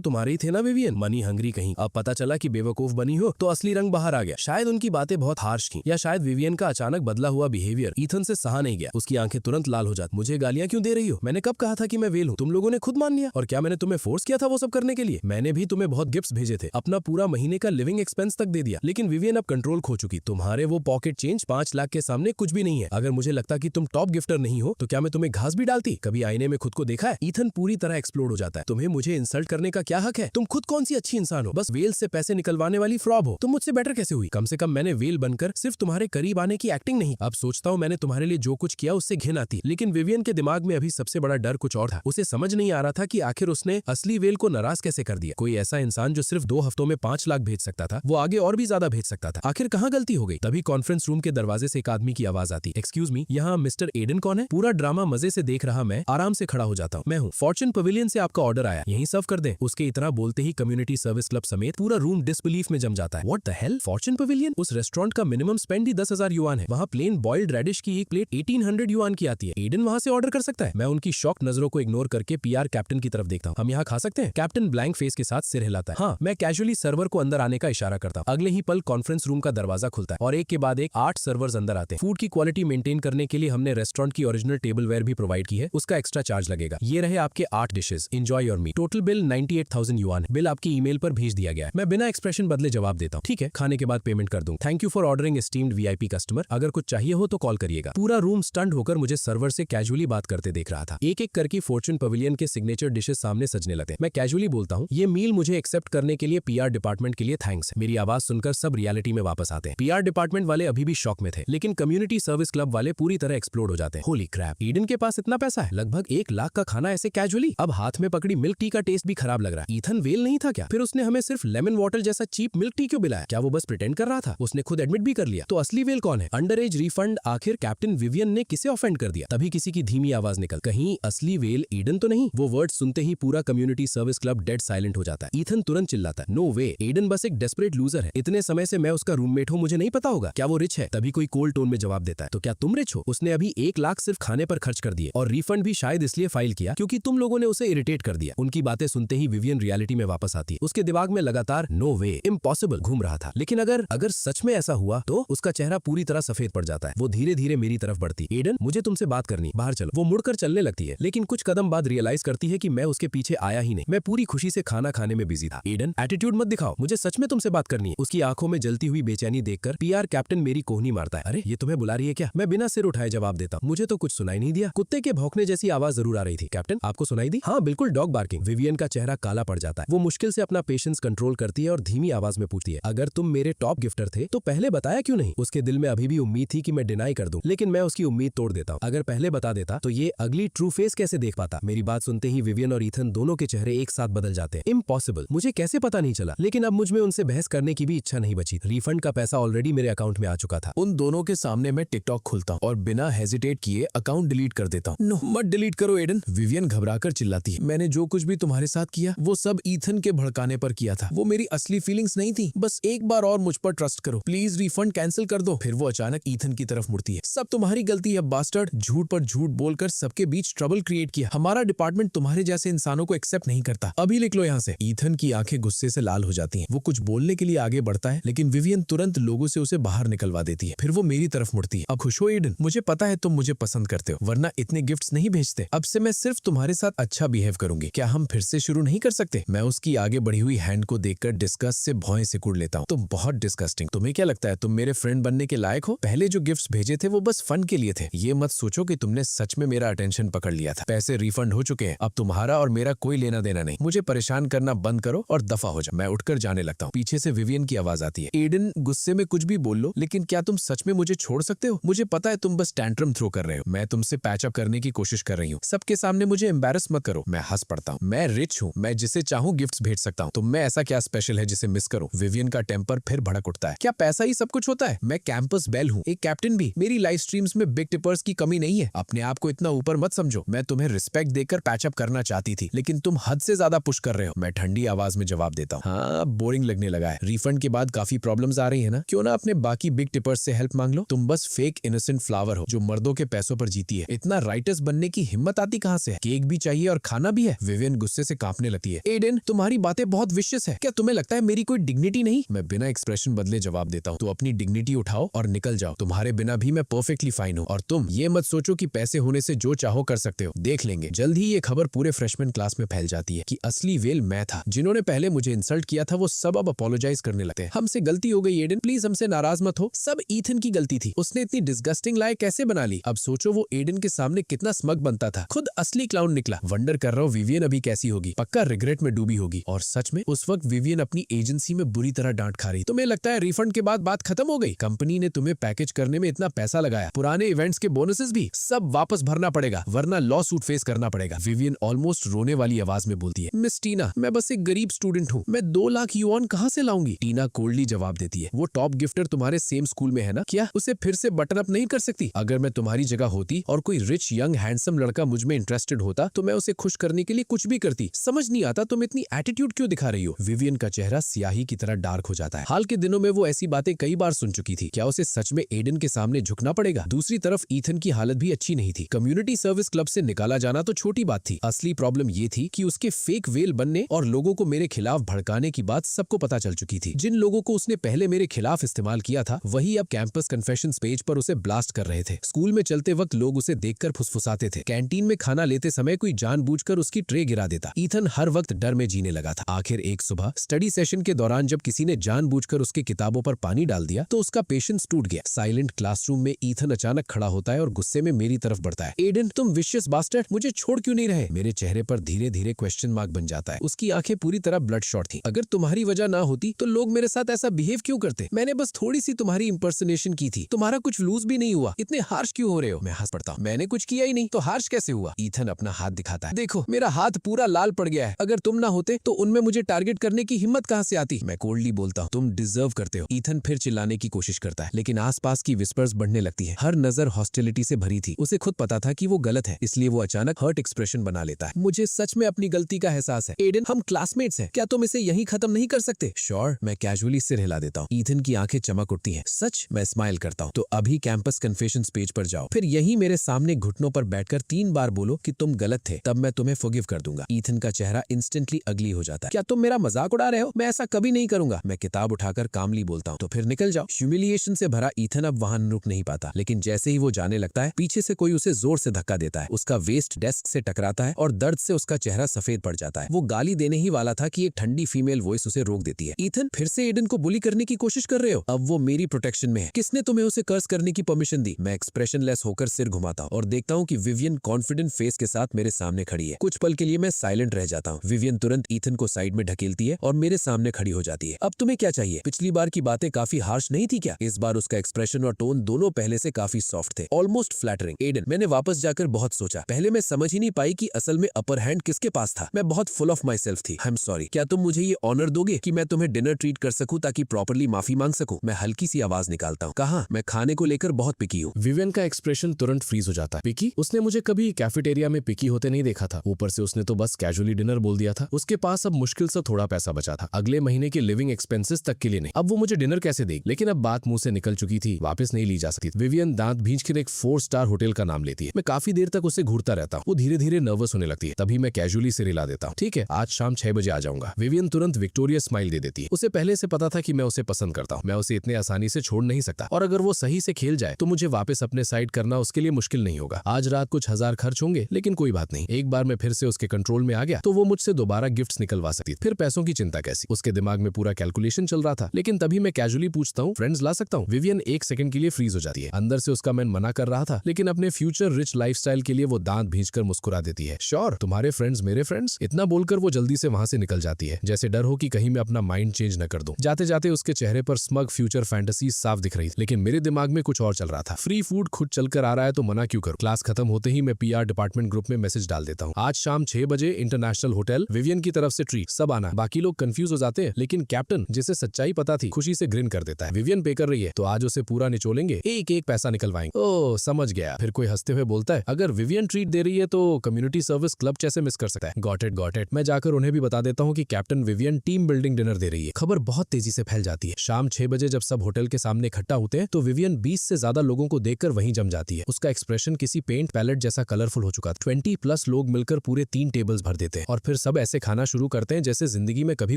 तुम्हारे ही थे ना विवियन, मनी हंग्री कहीं। अब पता चला कि बेवकूफ बनी हो तो असली रंग बाहर आ गया। शायद उनकी बातें बहुत हार्श थी, या शायद विवियन का अचानक बदला हुआ बिहेवियर ईथन से सहा नहीं गया। उसकी आंखें तुरंत लाल हो जाती। मुझे गालियां क्यों दे रही हो? मैंने कब कहा था कि मैं वेल हूँ? तुम लोगों ने खुद मान लिया। और क्या मैंने तुम्हें फोर्स किया था वो सब करने के लिए? मैंने भी तुम्हें बहुत गिफ्ट्स भेजे थे, अपना पूरा महीने का लिविंग एक्सपेंस तक दे दिया, लेकिन विवियन अब कंट्रोल खो चुकी। तुम्हारे वो पॉकेट चेंज 5 लाख के सामने कुछ भी नहीं है। अगर मुझे लगता कि तुम टॉप गिफ्टर नहीं हो तो क्या मैं तुम्हें घास भी डालती? कभी आईने में खुद को देखा है? ईथन पूरी तरह एक्सप्लोड हो जाता है। तुम्हें मुझे इंसल्ट करने का क्या हक है? तुम खुद कौन सी अच्छी इंसान हो? बस वेल से पैसे निकलवाने वाली फ्रॉड हो। तुम मुझसे बेटर कैसे हुई? कम से कम मैंने वेल बनकर सिर्फ तुम्हारे करीब आने की एक्टिंग नहीं। अब सोचता हूँ मैंने तुम्हारे लिए जो कुछ किया उससे घिन आती, लेकिन विवियन के दिमाग में अभी सबसे बड़ा डर कुछ और था। उसे समझ नहीं आ रहा था कि आखिर उसने असली वेल को नाराज कैसे कर दिया। कोई ऐसा इंसान जो सिर्फ 2 हफ्तों में 5 लाख भेज सकता था, वो आगे और भी ज्यादा भेज सकता था। आखिर कहाँ गलती हो गई? तभी कॉन्फ्रेंस रूम के दरवाजे से एक आदमी की आवाज आती, एक्सक्यूज मी, यहाँ मिस्टर एडन कौन है? पूरा ड्रामा मजे से देख रहा मैं आराम से खड़ा हो जाता हूँ। मैं हूँ फॉर्च्यून पवेलियन से, आपका ऑर्डर आया, यहीं सर्व कर दें। उसके इतना बोलते ही कम्युनिटी सर्विस क्लब समेत पूरा रूम डिसबिलीफ में जम जाता है। What the hell? Fortune pavilion? उस रेस्टोरेंट का मिनिमम स्पेंड ही 10,000 युआन है। वहाँ प्लेन बॉइल्ड रेडिश की एक प्लेट 1800 युआन की आती है। एडन वहाँ से ऑर्डर कर सकता है? मैं उनकी शॉक नजरों को इग्नोर करके पीआर कैप्टन की तरफ देखता हूँ। हम यहाँ खा सकते हैं? कैप्टन ब्लैंक फेस के साथ सिर हिलाता है। हाँ। मैं कैजुअली सर्वर को अंदर आने का इशारा करता हूँ। अगले ही पल कॉन्फ्रेंस रूम का दरवाजा खुलता है और एक के बाद एक 8 सर्वर्स अंदर आते हैं। फूड की क्वालिटी मेंटेन करने के लिए हमने रेस्टोरेंट की ओरिजिनल टेबलवेयर भी प्रोवाइड की है, उसका एक्स्ट्रा चार्ज लगेगा। ये रहे आपके 8 dishes, enjoy your meal. Total bill 98,000 yuan है। बिल आपकी ईमेल पर भेज दिया गया है। मैं बिना एक्सप्रेशन बदले जवाब देता हूँ, ठीक है, खाने के बाद पेमेंट कर दूं। Thank you for ordering esteemed VIP customer. अगर कुछ चाहिए हो तो कॉल करिएगा। पूरा रूम स्टंड होकर मुझे सर्वर से कैजुअली बात करते देख रहा था। एक एक करके फॉर्च्यून पवेलियन के सिग्नेचर डिशेस सामने सजने लगे। मैं कैजुअली बोलता हूँ, ये मील मुझे एक्सेप्ट करने के लिए पीआर डिपार्टमेंट के लिए थैंक्स। मेरी आवाज सुनकर सब रियलिटी में वापस आते हैं। पीआर डिपार्टमेंट वाले अभी भी शॉक में थे, लेकिन कम्युनिटी सर्विस क्लब वाले पूरी तरह एक्सप्लोड हो जाते हैं। होली क्रैप, ईडन के पास इतना पैसा है, लगभग 1 लाख का खाना ऐसे कैजुअली। अब हाथ में पकड़ी मिल्क टी का टेस्ट भी खराब लग रहा है। ईथन वेल नहीं था क्या? फिर उसने हमें सिर्फ लेमन वाटर जैसा चीप मिल्क टी क्यों पिलाया? क्या वो बस प्रिटेंड कर रहा था? उसने खुद एडमिट भी कर लिया। तो असली वेल कौन है? Under age refund? आखिर कैप्टन विवियन ने किसे ऑफेंड कर दिया? तभी किसी की धीमी आवाज निकल, कहीं असली वेल ईडन तो नहीं? वो वर्ड सुनते ही पूरा community service club dead silent हो जाता है। ईथन तुरंत चिल्लाता है, नो वे, ईडन बस एक डेस्परेट लूजर है। इतने समय से मैं उसका रूममेट हूँ, मुझे नहीं पता होगा? क्या वो रिच है? तभी कोई कोल्ड टोन में जवाब देता है, तो क्या तुम रिच हो? उसने अभी 1 लाख सिर्फ खाने पर खर्च कर दिए, और रिफंड भी शायद इसलिए फाइल किया क्योंकि तुम लोगों ने उसे इरिटेट कर दिया। उनकी बातें सुनते ही विवियन रियलिटी में वापस आती है। उसके दिमाग में लगातार नो वे, इम्पॉसिबल घूम रहा था। लेकिन अगर सच में ऐसा हुआ तो उसका चेहरा पूरी तरह सफेद पड़ जाता है। वो धीरे धीरे मेरी तरफ बढ़ती, एडन मुझे तुमसे बात करनी, बाहर चलो। वो मुड़कर चलने लगती है, लेकिन कुछ कदम बाद रियलाइज करती है कि मैं उसके पीछे आया ही नहीं। मैं पूरी खुशी से खाना खाने में बिजी था। एडन, एटीट्यूड मत दिखाओ, मुझे सच में तुमसे बात करनी है। उसकी आंखों में जलती हुई बेचैनी देखकर पीआर कैप्टन मेरी कोहनी मारता है, अरे ये तुम्हें बुला रही है क्या? मैं बिना सिर उठाए जवाब देता हूँ, मुझे तो कुछ सुनाई नहीं दिया। कुत्ते के भौंकने जैसी आवाज जरूर आ रही थी। कैप्टन, आपको सुनाई दी? हाँ बिल्कुल, डॉग बार्किंग। विवियन का चेहरा काला पड़ जाता है। वो मुश्किल से अपना पेशेंस कंट्रोल करती है और धीमी आवाज में पूछती है, अगर तुम मेरे टॉप गिफ्टर थे तो पहले बताया क्यों नहीं? उसके दिल में अभी भी उम्मीद थी कि मैं डिनाई कर दूं, लेकिन मैं उसकी उम्मीद तोड़ देता हूँ। अगर पहले बता देता तो ये अगली ट्रू फेस कैसे देख पाता? मेरी बात सुनते ही विवियन और ईथन दोनों के चेहरे एक साथ बदल जाते हैं। इम्पॉसिबल, मुझे कैसे पता नहीं चला? लेकिन अब मुझ में उनसे बहस करने की भी इच्छा नहीं बची। रिफंड का पैसा ऑलरेडी मेरे अकाउंट में आ चुका था। उन दोनों के सामने मैं टिकटॉक खोलता हूँ और बिना हेजिटेट किए अकाउंट डिलीट कर देता हूँ। नो, मत डिलीट करो एडन, विवियन घबराकर चिल्लाती है। मैंने जो कुछ भी तुम्हारे साथ किया वो सब ईथन के भड़काने पर किया था। वो मेरी असली फीलिंग्स नहीं थी। बस एक बार और मुझ पर ट्रस्ट करो, प्लीज रिफंड कैंसिल कर दो। फिर वो अचानक ईथन की तरफ मुड़ती है, सब तुम्हारी गलती है बास्टर्ड, झूठ पर झूठ बोलकर सबके बीच ट्रबल क्रिएट किया। हमारा डिपार्टमेंट तुम्हारे जैसे इंसानों को एक्सेप्ट नहीं करता। अभी लिख लो यहाँ से। ईथन की आंखें गुस्से से लाल हो जाती हैं। वो कुछ बोलने के लिए आगे बढ़ता है, लेकिन विवियन तुरंत लोगों से उसे बाहर निकलवा देती है। फिर वो मेरी तरफ मुड़ती है, अब खुश हो एडन? मुझे पता है तुम मुझे पसंद करते हो, वरना इतने गिफ्ट्स नहीं भेजते। अब से मैं सिर्फ तुम्हारे साथ अच्छा बिहेव करूंगी। क्या हम फिर से शुरू नहीं कर सकते? मैं उसकी आगे बढ़ी हुई हैंड को देखकर डिस्गस्ट से भौएं सिकुड़ लेता हूँ। तुम बहुत डिस्गस्टिंग। तुम्हें क्या लगता है तुम मेरे फ्रेंड बनने के लायक हो? पहले जो गिफ्ट्स भेजे थे वो बस फन के लिए थे। ये मत सोचो कि तुमने सच में मेरा अटेंशन पकड़ लिया था। पैसे रिफंड हो चुके हैं, अब तुम्हारा और मेरा कोई लेना देना नहीं। मुझे परेशान करना बंद करो और दफा हो जाओ। मैं उठकर जाने लगता हूँ। पीछे से विवियन की आवाज आती है, एडन गुस्से में कुछ भी बोल लो, लेकिन क्या तुम सच में मुझे छोड़ सकते हो? मुझे पता है तुम बस टैंट्रम थ्रो कर रहे हो। मैं तुमसे पैचअप करने की कोशिश कर रही हूँ। सबके सामने मुझे एम्बैरस मत करो। मैं हंस पड़ता हूँ। मैं रिच हूँ, मैं जिसे चाहूँ गिफ्ट्स भेज सकता हूँ। तुम में ऐसा क्या स्पेशल है जिसे मिस करो? विवियन का टेम्पर फिर भड़क उठता है, क्या पैसा ही सब कुछ होता है? मैं कैंपस बेल हूँ, एक कैप्टन भी। मेरी लाइव स्ट्रीम्स में बिग टिपर्स की कमी नहीं है। अपने आप को इतना ऊपर मत समझो। मैं तुम्हें रिस्पेक्ट देकर पैचअप करना चाहती थी, लेकिन तुम हद से ज्यादा पुश कर रहे हो। मैं ठंडी आवाज में जवाब देता हूँ, हाँ बोरिंग लगने लगा है। रिफंड के बाद काफी प्रॉब्लम्स आ रही है ना? क्यों ना अपने बाकी बिग टिपर्स से हेल्प मांग लो? तुम बस फेक इनोसेंट फ्लावर हो जो मर्दों के पैसों पर जीती है। इतना राइट राइटर्स बनने की हिम्मत आती कहाँ से है? केक भी चाहिए और खाना भी है। विवियन गुस्से से कांपने लगती है। एडन, तुम्हारी बातें बहुत विशियस है। क्या तुम्हें लगता है मेरी कोई डिग्निटी नहीं? मैं बिना एक्सप्रेशन बदले जवाब देता हूँ, तो अपनी डिग्निटी उठाओ और निकल जाओ। तुम्हारे बिना भी मैं परफेक्टली फाइन हूँ। और तुम ये मत सोचो कि पैसे होने से जो चाहो कर सकते हो। देख लेंगे। जल्द ही ये खबर पूरे फ्रेशमैन क्लास में फैल जाती है कि असली वेल मैं था। जिन्होंने पहले मुझे इंसल्ट किया था वो सब अब अपोलोजाइज करने लगते हैं। हमसे गलती हो गई एडन, प्लीज हमसे नाराज मत हो। सब ईथन की गलती थी। उसने इतनी डिस्गस्टिंग लाइफ कैसे बना ली? अब सोचो वो एडन के सामने कितना स्मग बनता था। खुद असली क्लाउन निकला। वंडर कर रहा हूँ विवियन अभी कैसी होगी। पक्का रिग्रेट में डूबी होगी। और सच में उस वक्त विवियन अपनी एजेंसी में बुरी तरह डांट खा रही। तुम्हें लगता है रिफंड के बाद बात खत्म हो गई? कंपनी ने तुम्हें पैकेज करने में इतना पैसा लगाया, पुराने इवेंट्स के बोनसेस भी सब वापस भरना पड़ेगा, वरना लॉ सूट फेस करना पड़ेगा। विवियन ऑलमोस्ट रोने वाली आवाज में बोलती है, मिस टीना, मैं बस एक गरीब स्टूडेंट हूँ। मैं 2 लाख युआन कहाँ से लाऊंगी? टीना कोल्डली जवाब देती है, वो टॉप गिफ्टर तुम्हारे सेम स्कूल में है ना? क्या उसे फिर से बटन अप नहीं कर सकती? अगर मैं तुम्हारी जगह होती और कोई रिच यंग हैंडसम लड़का मुझ में इंटरेस्टेड होता तो मैं उसे खुश करने के लिए कुछ भी करती। समझ नहीं आता तुम इतनी एटीट्यूड क्यों दिखा रही हो? विवियन का चेहरा स्याही की तरह डार्क हो जाता है। हाल के दिनों में वो ऐसी बातें कई बार सुन चुकी थी। क्या उसे सच में एडन के सामने झुकना पड़ेगा? दूसरी तरफ ईथन की हालत भी अच्छी नहीं थी। कम्युनिटी सर्विस क्लब से निकाला जाना तो छोटी बात थी, असली प्रॉब्लम ये थी कि उसके फेक वेल बनने और लोगों को मेरे खिलाफ भड़काने की बात सबको पता चल चुकी थी। जिन लोगों को उसने पहले मेरे खिलाफ इस्तेमाल किया था वही अब कैंपस कन्फेशंस पेज पर उसे ब्लास्ट कर रहे थे। स्कूल में चलते वक्त लोग उसे देखकर फुसफुसाते थे। कैंटीन में खाना लेते समय कोई जानबूझकर उसकी ट्रे गिरा देता। ईथन हर वक्त डर में जीने लगा था। आखिर एक सुबह स्टडी सेशन के दौरान जब किसी ने जानबूझकर उसकी किताबों पर पानी डाल दिया तो उसका पेशेंस टूट गया। साइलेंट क्लासरूम में ईथन अचानक खड़ा होता है और गुस्से में मेरी तरफ बढ़ता है। एडन, तुम विशियस बास्टर्ड, मुझे छोड़ क्यों नहीं रहे? मेरे चेहरे पर धीरे धीरे क्वेश्चन मार्क बन जाता है। उसकी आंखें पूरी तरह ब्लड शॉट थी। अगर तुम्हारी वजह ना होती तो लोग मेरे साथ ऐसा बिहेव क्यों करते? मैंने बस थोड़ी सी तुम्हारी इंपर्सनेशन की थी। तुम्हारा कुछ लूज भी नहीं हुआ। इतने हार्श क्यों हो रहे हो? मैं हंस पड़ता हूँ। मैंने कुछ किया ही नहीं तो हार्श कैसे हुआ? ईथन अपना हाथ दिखाता है। देखो मेरा हाथ पूरा लाल पड़ गया है। अगर तुम ना होते तो उनमें मुझे टारगेट करने की हिम्मत कहाँ से आती? मैं कोल्डली बोलता हूँ, तुम डिजर्व करते हो। ईथन फिर चिल्लाने की कोशिश करता है लेकिन आसपास की विस्पर्स बढ़ने लगती है। हर नजर हॉस्टिलिटी से भरी थी। उसे खुद पता था कि वो गलत है, इसलिए वो अचानक हर्ट एक्सप्रेशन बना लेता है। मुझे सच में अपनी गलती का एहसास है। एडन, हम क्लासमेट्स हैं, क्या तुम इसे यहीं खत्म नहीं कर सकते? श्योर, मैं कैजुअली सिर हिला देता हूँ। ईथन की आंखें चमक उठती हैं। सच? मैं स्माइल करता हूँ। तो अभी कैंपस कन्फेशंस पेज पर जाओ, फिर यही मेरे सामने घुटनों पर बैठकर 3 बार बोलो कि तुम गलत थे, तब मैं तुम्हें फॉरगिव कर दूंगा। ईथन का चेहरा इंस्टेंटली अगली हो जाता है। क्या तुम मेरा मजाक उड़ा रहे हो? मैं ऐसा कभी नहीं करूंगा। मैं किताब उठाकर कामली बोलता हूँ, तो फिर निकल जाओ। ह्यूमिलिएशन से भरा ईथन अब वहां रुक नहीं पाता, लेकिन जैसे ही वो जाने लगता है पीछे से कोई उसे जोर से धक्का देता है। उसका वेस्ट डेस्क से टकराता है और दर्द से उसका चेहरा सफेद पड़ जाता है। वो गाली देने ही वाला था कि एक ठंडी फीमेल वॉइस उसे रोक देती है। ईथन, फिर से एडन को बुली करने की कोशिश कर रहे हो? अब वो मेरी प्रोटेक्शन में है। किसने तुम्हें उसे कर्स करने की परमिशन दी? मैं एक्सप्रेशनलेस होकर सिर घुमाता हूँ और देखता हूँ कि विवियन कॉन्फिडेंट फेस के साथ मेरे सामने खड़ी है। कुछ पल के लिए मैं साइलेंट रह जाता हूँ। विवियन तुरंत ईथन को साइड में ढकेलती है और मेरे सामने खड़ी हो जाती है। अब तुम्हें क्या चाहिए? पिछली बार की बातें काफी हार्श नहीं थी क्या? इस बार उसका एक्सप्रेशन और टोन दोनों पहले से काफी सॉफ्ट थे, ऑलमोस्ट फ्लैटरिंग। एडन, मैंने वापस जाकर बहुत सोचा। पहले मैं समझ ही नहीं पाई कि असल में अपर हैंड किसके पास था। मैं बहुत फुल ऑफ माई सेल्फ थी। I am sorry. क्या तुम मुझे ये ऑनर दोगे कि मैं तुम्हें डिनर ट्रीट कर सकूं ताकि प्रॉपर्ली माफी मांग सकूं? मैं हल्की सी आवाज निकालता हूँ। कहा, मैं खाने को लेकर बहुत पिकी हूँ। विवियन का एक्सप्रेशन तुरंत फ्रीज हो जाता है। पिकी? उसने मुझे कभी कैफेटेरिया में पिकी होते नहीं देखा था। ऊपर से उसने तो बस कैजुअली डिनर बोल दिया था। उसके पास अब मुश्किल से थोड़ा पैसा बचा था, अगले महीने के लिविंग एक्सपेंसेस तक के लिए नहीं। अब वो मुझे डिनर कैसे देगी? लेकिन अब बात मुंह से निकल चुकी थी, वापस नहीं ली जा सकती। विवियन दांत भींचकर एक 4 स्टार होटल का नाम लेती है। मैं काफी देर तक उसे घूरता रहता हूँ। वो धीरे धीरे नर्वस होने लगती है। तभी मैं कैजुअली सिर हिला देता हूँ। ठीक है, आज शाम 6 बजे आ जाऊंगा। विवियन तुरंत विक्टोरियस स्माइल दे देती है। उसे पहले से पता था कि मैं उसे पसंद करता हूँ। मैं उसे इतने आसानी से छोड़ नहीं सकता, और अगर वो सही से खेल जाए तो मुझे वापस अपने साइड करना उसके लिए मुश्किल नहीं होगा। आज रात कुछ 1000 खर्च होंगे, लेकिन कोई बात नहीं। एक बार मैं फिर से उसके कंट्रोल में आ गया तो वो मुझसे दोबारा गिफ्ट्स निकलवा सकती। फिर पैसों की चिंता कैसी? उसके दिमाग में पूरा कैलकुलेशन चल रहा था। लेकिन तभी मैं कैजुअली पूछता हूँ, फ्रेंड्स ला सकता हूँ? विवियन 1 सेकंड के लिए फ्रीज हो जाती है। अंदर से उसका मैं मना कर रहा था, लेकिन अपने फ्यूचर रिच लाइफस्टाइल के लिए वो दांत भींचकर मुस्कुरा देती है। श्योर, तुम्हारे फ्रेंड्स मेरे फ्रेंड्स। इतना बोलकर वो जल्दी से वहां से निकल जाती है, जैसे डर हो कि कहीं मैं अपना माइंड चेंज न कर दूं। जाते जाते उसके चेहरे पर स्मग फ्यूचर फैंटेसी साफ दिख रही थी, लेकिन मेरे दिमाग में कुछ और चल रहा था। फ्री फूड खुद चलकर आ रहा है तो मना क्यों करूं? क्लास खत्म होते ही मैं पीआर डिपार्टमेंट ग्रुप में मैसेज डाल देता हूँ, आज शाम 6 बजे इंटरनेशनल होटल, विवियन की तरफ से ट्रीट, सब आना। बाकी लोग कंफ्यूज हो जाते हैं, लेकिन कैप्टन, जिसे सच्चाई पता थी, खुशी से ग्रिन कर देता है। विवियन पे कर रही है तो आज उसे पूरा निचोलेंगे, एक एक पैसा निकलवाएंगे। ओह, समझ गया। फिर कोई हंसते हुए बोलता है, अगर विवियन ट्रीट दे रही है तो कम्युनिटी सर्विस क्लब कैसे मिस कर सकता है? Got it. मैं जाकर उन्हें भी बता देता हूँ कि captain Vivian team building dinner दे रही है। खबर बहुत तेजी से फैल जाती है। शाम 6 बजे जब सब होटल के सामने इकट्ठा होते हैं तो विवियन 20 से ज्यादा लोगों को देखकर वहीं जम जाती है। उसका एक्सप्रेशन किसी पेंट पैलेट जैसा कलरफुल हो चुका था। 20+ लोग मिलकर पूरे 3 टेबल्स भर देते हैं और फिर सब ऐसे खाना शुरू करते हैं जैसे जिंदगी में कभी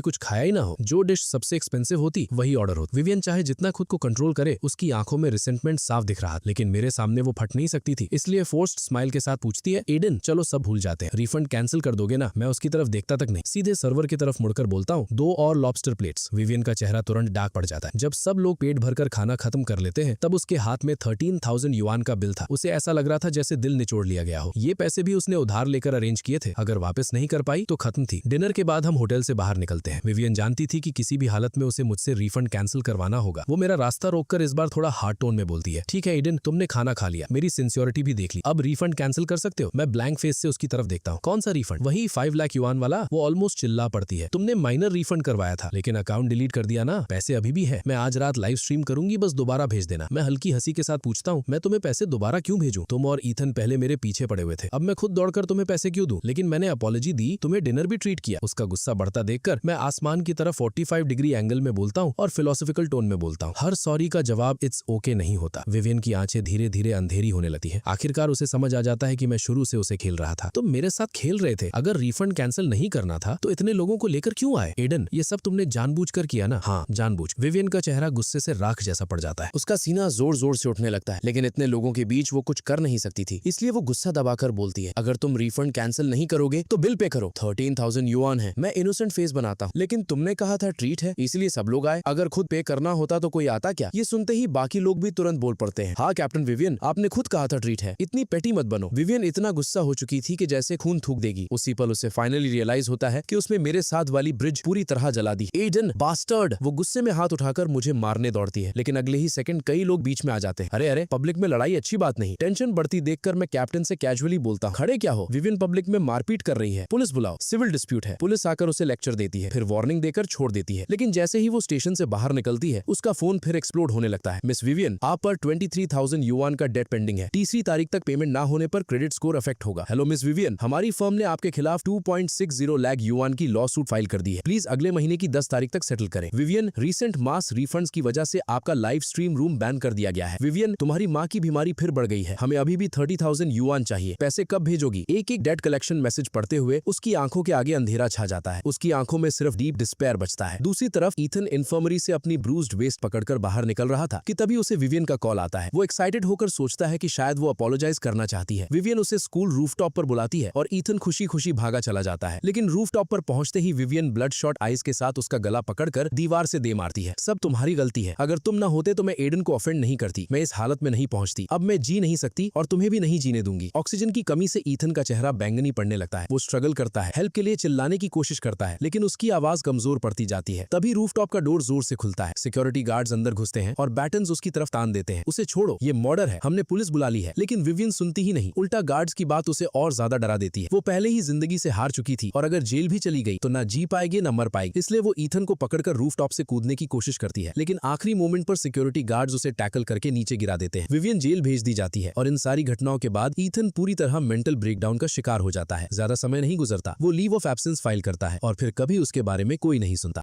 कुछ खाया ही ना हो। जो डिश सबसे एक्सपेंसिव होती वही ऑर्डर होती। विवियन चाहे जितना खुद को कंट्रोल करे, उसकी आंखों में रिसेंटमेंट साफ दिख रहा, लेकिन मेरे सामने वो फट नहीं सकती थी, इसलिए फोर्स्ड स्माइल के साथ पूछती है, एडन चलो सब भूल जाते हैं, रिफंड कैंसिल कर दोगे ना? मैं उसकी तरफ देखता तक नहीं, सीधे सर्वर की तरफ मुड़कर बोलता हूँ, 2 और लॉबस्टर प्लेट्स। विवियन का चेहरा तुरंत डार्क पड़ जाता है। जब सब लोग पेट भरकर खाना खत्म कर लेते हैं तब उसके हाथ में 13,000 युआन का बिल था। उसे ऐसा लग रहा था जैसे दिल निचोड़ लिया गया हो। ये पैसे भी उसने उधार लेकर अरेंज किए थे, अगर वापस नहीं कर पाई तो खत्म थी। डिनर के बाद हम होटल से बाहर निकलते हैं। विवियन जानती थी कि किसी भी हालत में उसे मुझसे रिफंड कैंसिल करवाना होगा। वो मेरा रास्ता रोककर इस बार थोड़ा हार्ड टोन में बोलती है, ठीक है एडन, तुमने खाना खा लिया, मेरी सिंसियोरिटी भी देख ली, अब रिफंड कैंसिल कर सकते हो। मैं ब्लैंक फेस से उसकी तरफ देखता हूँ। कौन सा रिफंड? वही 5 लाख युआन वाला। वो ऑलमोस्ट चिल्ला पड़ती है, तुमने माइनर रिफंड करवाया था लेकिन अकाउंट डिलीट कर दिया ना, पैसे अभी भी है, मैं आज रात लाइव स्ट्रीम करूंगी, बस दोबारा भेज देना। मैं हल्की हंसी के साथ पूछता हूँ, मैं तुम्हें पैसे दोबारा क्यों भेजूं? तुम और ईथन पहले मेरे पीछे पड़े हुए थे, अब मैं खुद दौड़कर तुम्हें पैसे क्यों दूं? लेकिन मैंने अपॉलॉजी दी, तुम्हें डिनर भी ट्रीट किया। उसका गुस्सा बढ़ता देखकर मैं आसमान की तरफ 45 डिग्री एंगल में बोलता हूँ और फिलोसॉफिकल टोन में बोलता हूँ, हर सॉरी का जवाब इट्स ओके नहीं होता। विवियन की आंखें धीरे धीरे अंधेरी होने लगती है। आखिरकार उसे समझ आ जाता है कि मैं शुरू से उसे खेल रहा था। तुम मेरे साथ खेल रहे थे, अगर रिफंड कैंसिल नहीं करना था तो इतने लोगों को लेकर क्यों आए? एडन, ये सब तुमने जानबूझकर किया ना? हाँ, जानबूझ। विवियन का चेहरा गुस्से से राख जैसा पड़ जाता है। उसका सीना जोर जोर से उठने लगता है, लेकिन इतने लोगों के बीच वो कुछ कर नहीं सकती थी, इसलिए वो गुस्सा दबाकर बोलती है, अगर तुम रिफंड कैंसिल नहीं करोगे तो बिल पे करो। 13,000 युआन है। मैं इनोसेंट फेस बनाता हूँ, लेकिन तुमने कहा था ट्रीट है इसलिए सब लोग आए, अगर खुद पे करना होता तो कोई आता क्या? ये सुनते ही बाकी लोग भी तुरंत बोल पड़ते हैं, हाँ कैप्टन विवियन, आपने खुद कहा था ट्रीट है, इतनी पेटी मत बनो। विवियन इतना गुस्सा हो चुकी थी कि जैसे खून थूक देगी। उसी पल उसे फाइनली रियलाइज होता है कि उसमें मेरे साथ वाली ब्रिज पूरी तरह जला दी। Aiden bastard! वो गुस्से में हाथ उठाकर मुझे मारने दौड़ती है, लेकिन अगले ही सेकंड कई लोग बीच में आ जाते हैं। अरे अरे, पब्लिक में लड़ाई अच्छी बात नहीं। टेंशन बढ़ती देखकर मैं कैप्टन से कैजुअली बोलता हूं, खड़े क्या हो? विवियन पब्लिक में मारपीट कर रही है, पुलिस बुलाओ, सिविल डिस्प्यूट है। पुलिस आकर उसे लेक्चर देती है, फिर वार्निंग देकर छोड़ देती है, लेकिन जैसे ही वो स्टेशन से बाहर निकलती है उसका फोन फिर एक्सप्लोड होने लगता है। मिस विवियन, आप पर 23,000 युआन का डेट पेंडिंग है, तीसरी तारीख तक पेमेंट ना होने पर क्रेडिट स्कोर अफेक्ट होगा। हेलो मिस विवियन, हमारी फर्म ने आपके खिलाफ 2.60 लाख युआन की लॉ सूट फाइल कर दी है, प्लीज अगले महीने की 10 तारीख तक सेटल करें। विवियन, रिसेंट मास रिफंड्स की वजह से आपका लाइव स्ट्रीम रूम बैन कर दिया गया है। विवियन, तुम्हारी माँ की बीमारी फिर बढ़ गई है, हमें अभी भी 30,000 युआन चाहिए, पैसे कब भेजोगी? एक एक डेट कलेक्शन मैसेज पढ़ते हुए उसकी आंखों के आगे अंधेरा छा जाता है, उसकी आंखों में सिर्फ डीप डिस्पेयर बचता है। दूसरी तरफ ईथन इन्फर्मरी से अपनी ब्रूज्ड वेस्ट पकड़कर बाहर निकल रहा था कि तभी उसे विवियन का कॉल आता है। वो एक्साइटेड होकर सोचता है कि शायद वो अपोलोजाइज करना चाहती है। विवियन उसे स्कूल रूफटॉप पर बुलाती है और ईथन खुशी खुशी भागा चला जाता है, लेकिन रूफटॉप पर पहुंचते ही विवियन ब्लड शॉट आइज के साथ उसका गला पकड़कर दीवार से दे मारती है। सब तुम्हारी गलती है, अगर तुम ना होते तो मैं एडन को ऑफेंड नहीं करती, मैं इस हालत में नहीं पहुंचती, अब मैं जी नहीं सकती और तुम्हें भी नहीं जीने दूंगी। ऑक्सीजन की कमी से ईथन का चेहरा बैंगनी पड़ने लगता है। वो स्ट्रगल करता है, हेल्प के लिए चिल्लाने की कोशिश करता है, लेकिन उसकी आवाज कमजोर पड़ती जाती है। तभी रूफटॉप का डोर जोर से खुलता है, सिक्योरिटी गार्ड्स अंदर घुसते हैं और बैटन्स उसकी तरफ तान देते हैं। उसे छोड़ो, ये मर्डर है, हमने पुलिस बुला ली है। लेकिन विवियन सुनती ही नहीं, उल्टा गार्ड्स की बात उसे और ज्यादा डरा देती है। वो पहले ही जिंदगी से हार चुकी थी और अगर जेल भी चली गई तो ना जी पाएगी ना मर पाएगी, इसलिए वो ईथन को पकड़कर रूफटॉप से कूदने की कोशिश करती है, लेकिन आखिरी मोमेंट पर सिक्योरिटी गार्ड्स उसे टैकल करके नीचे गिरा देते हैं। विवियन जेल भेज दी जाती है और इन सारी घटनाओं के बाद ईथन पूरी तरह मेंटल ब्रेकडाउन का शिकार हो जाता है। ज्यादा समय नहीं गुजरता, वो लीव ऑफ एब्सेंस फाइल करता है और फिर कभी उसके बारे में कोई नहीं सुनता।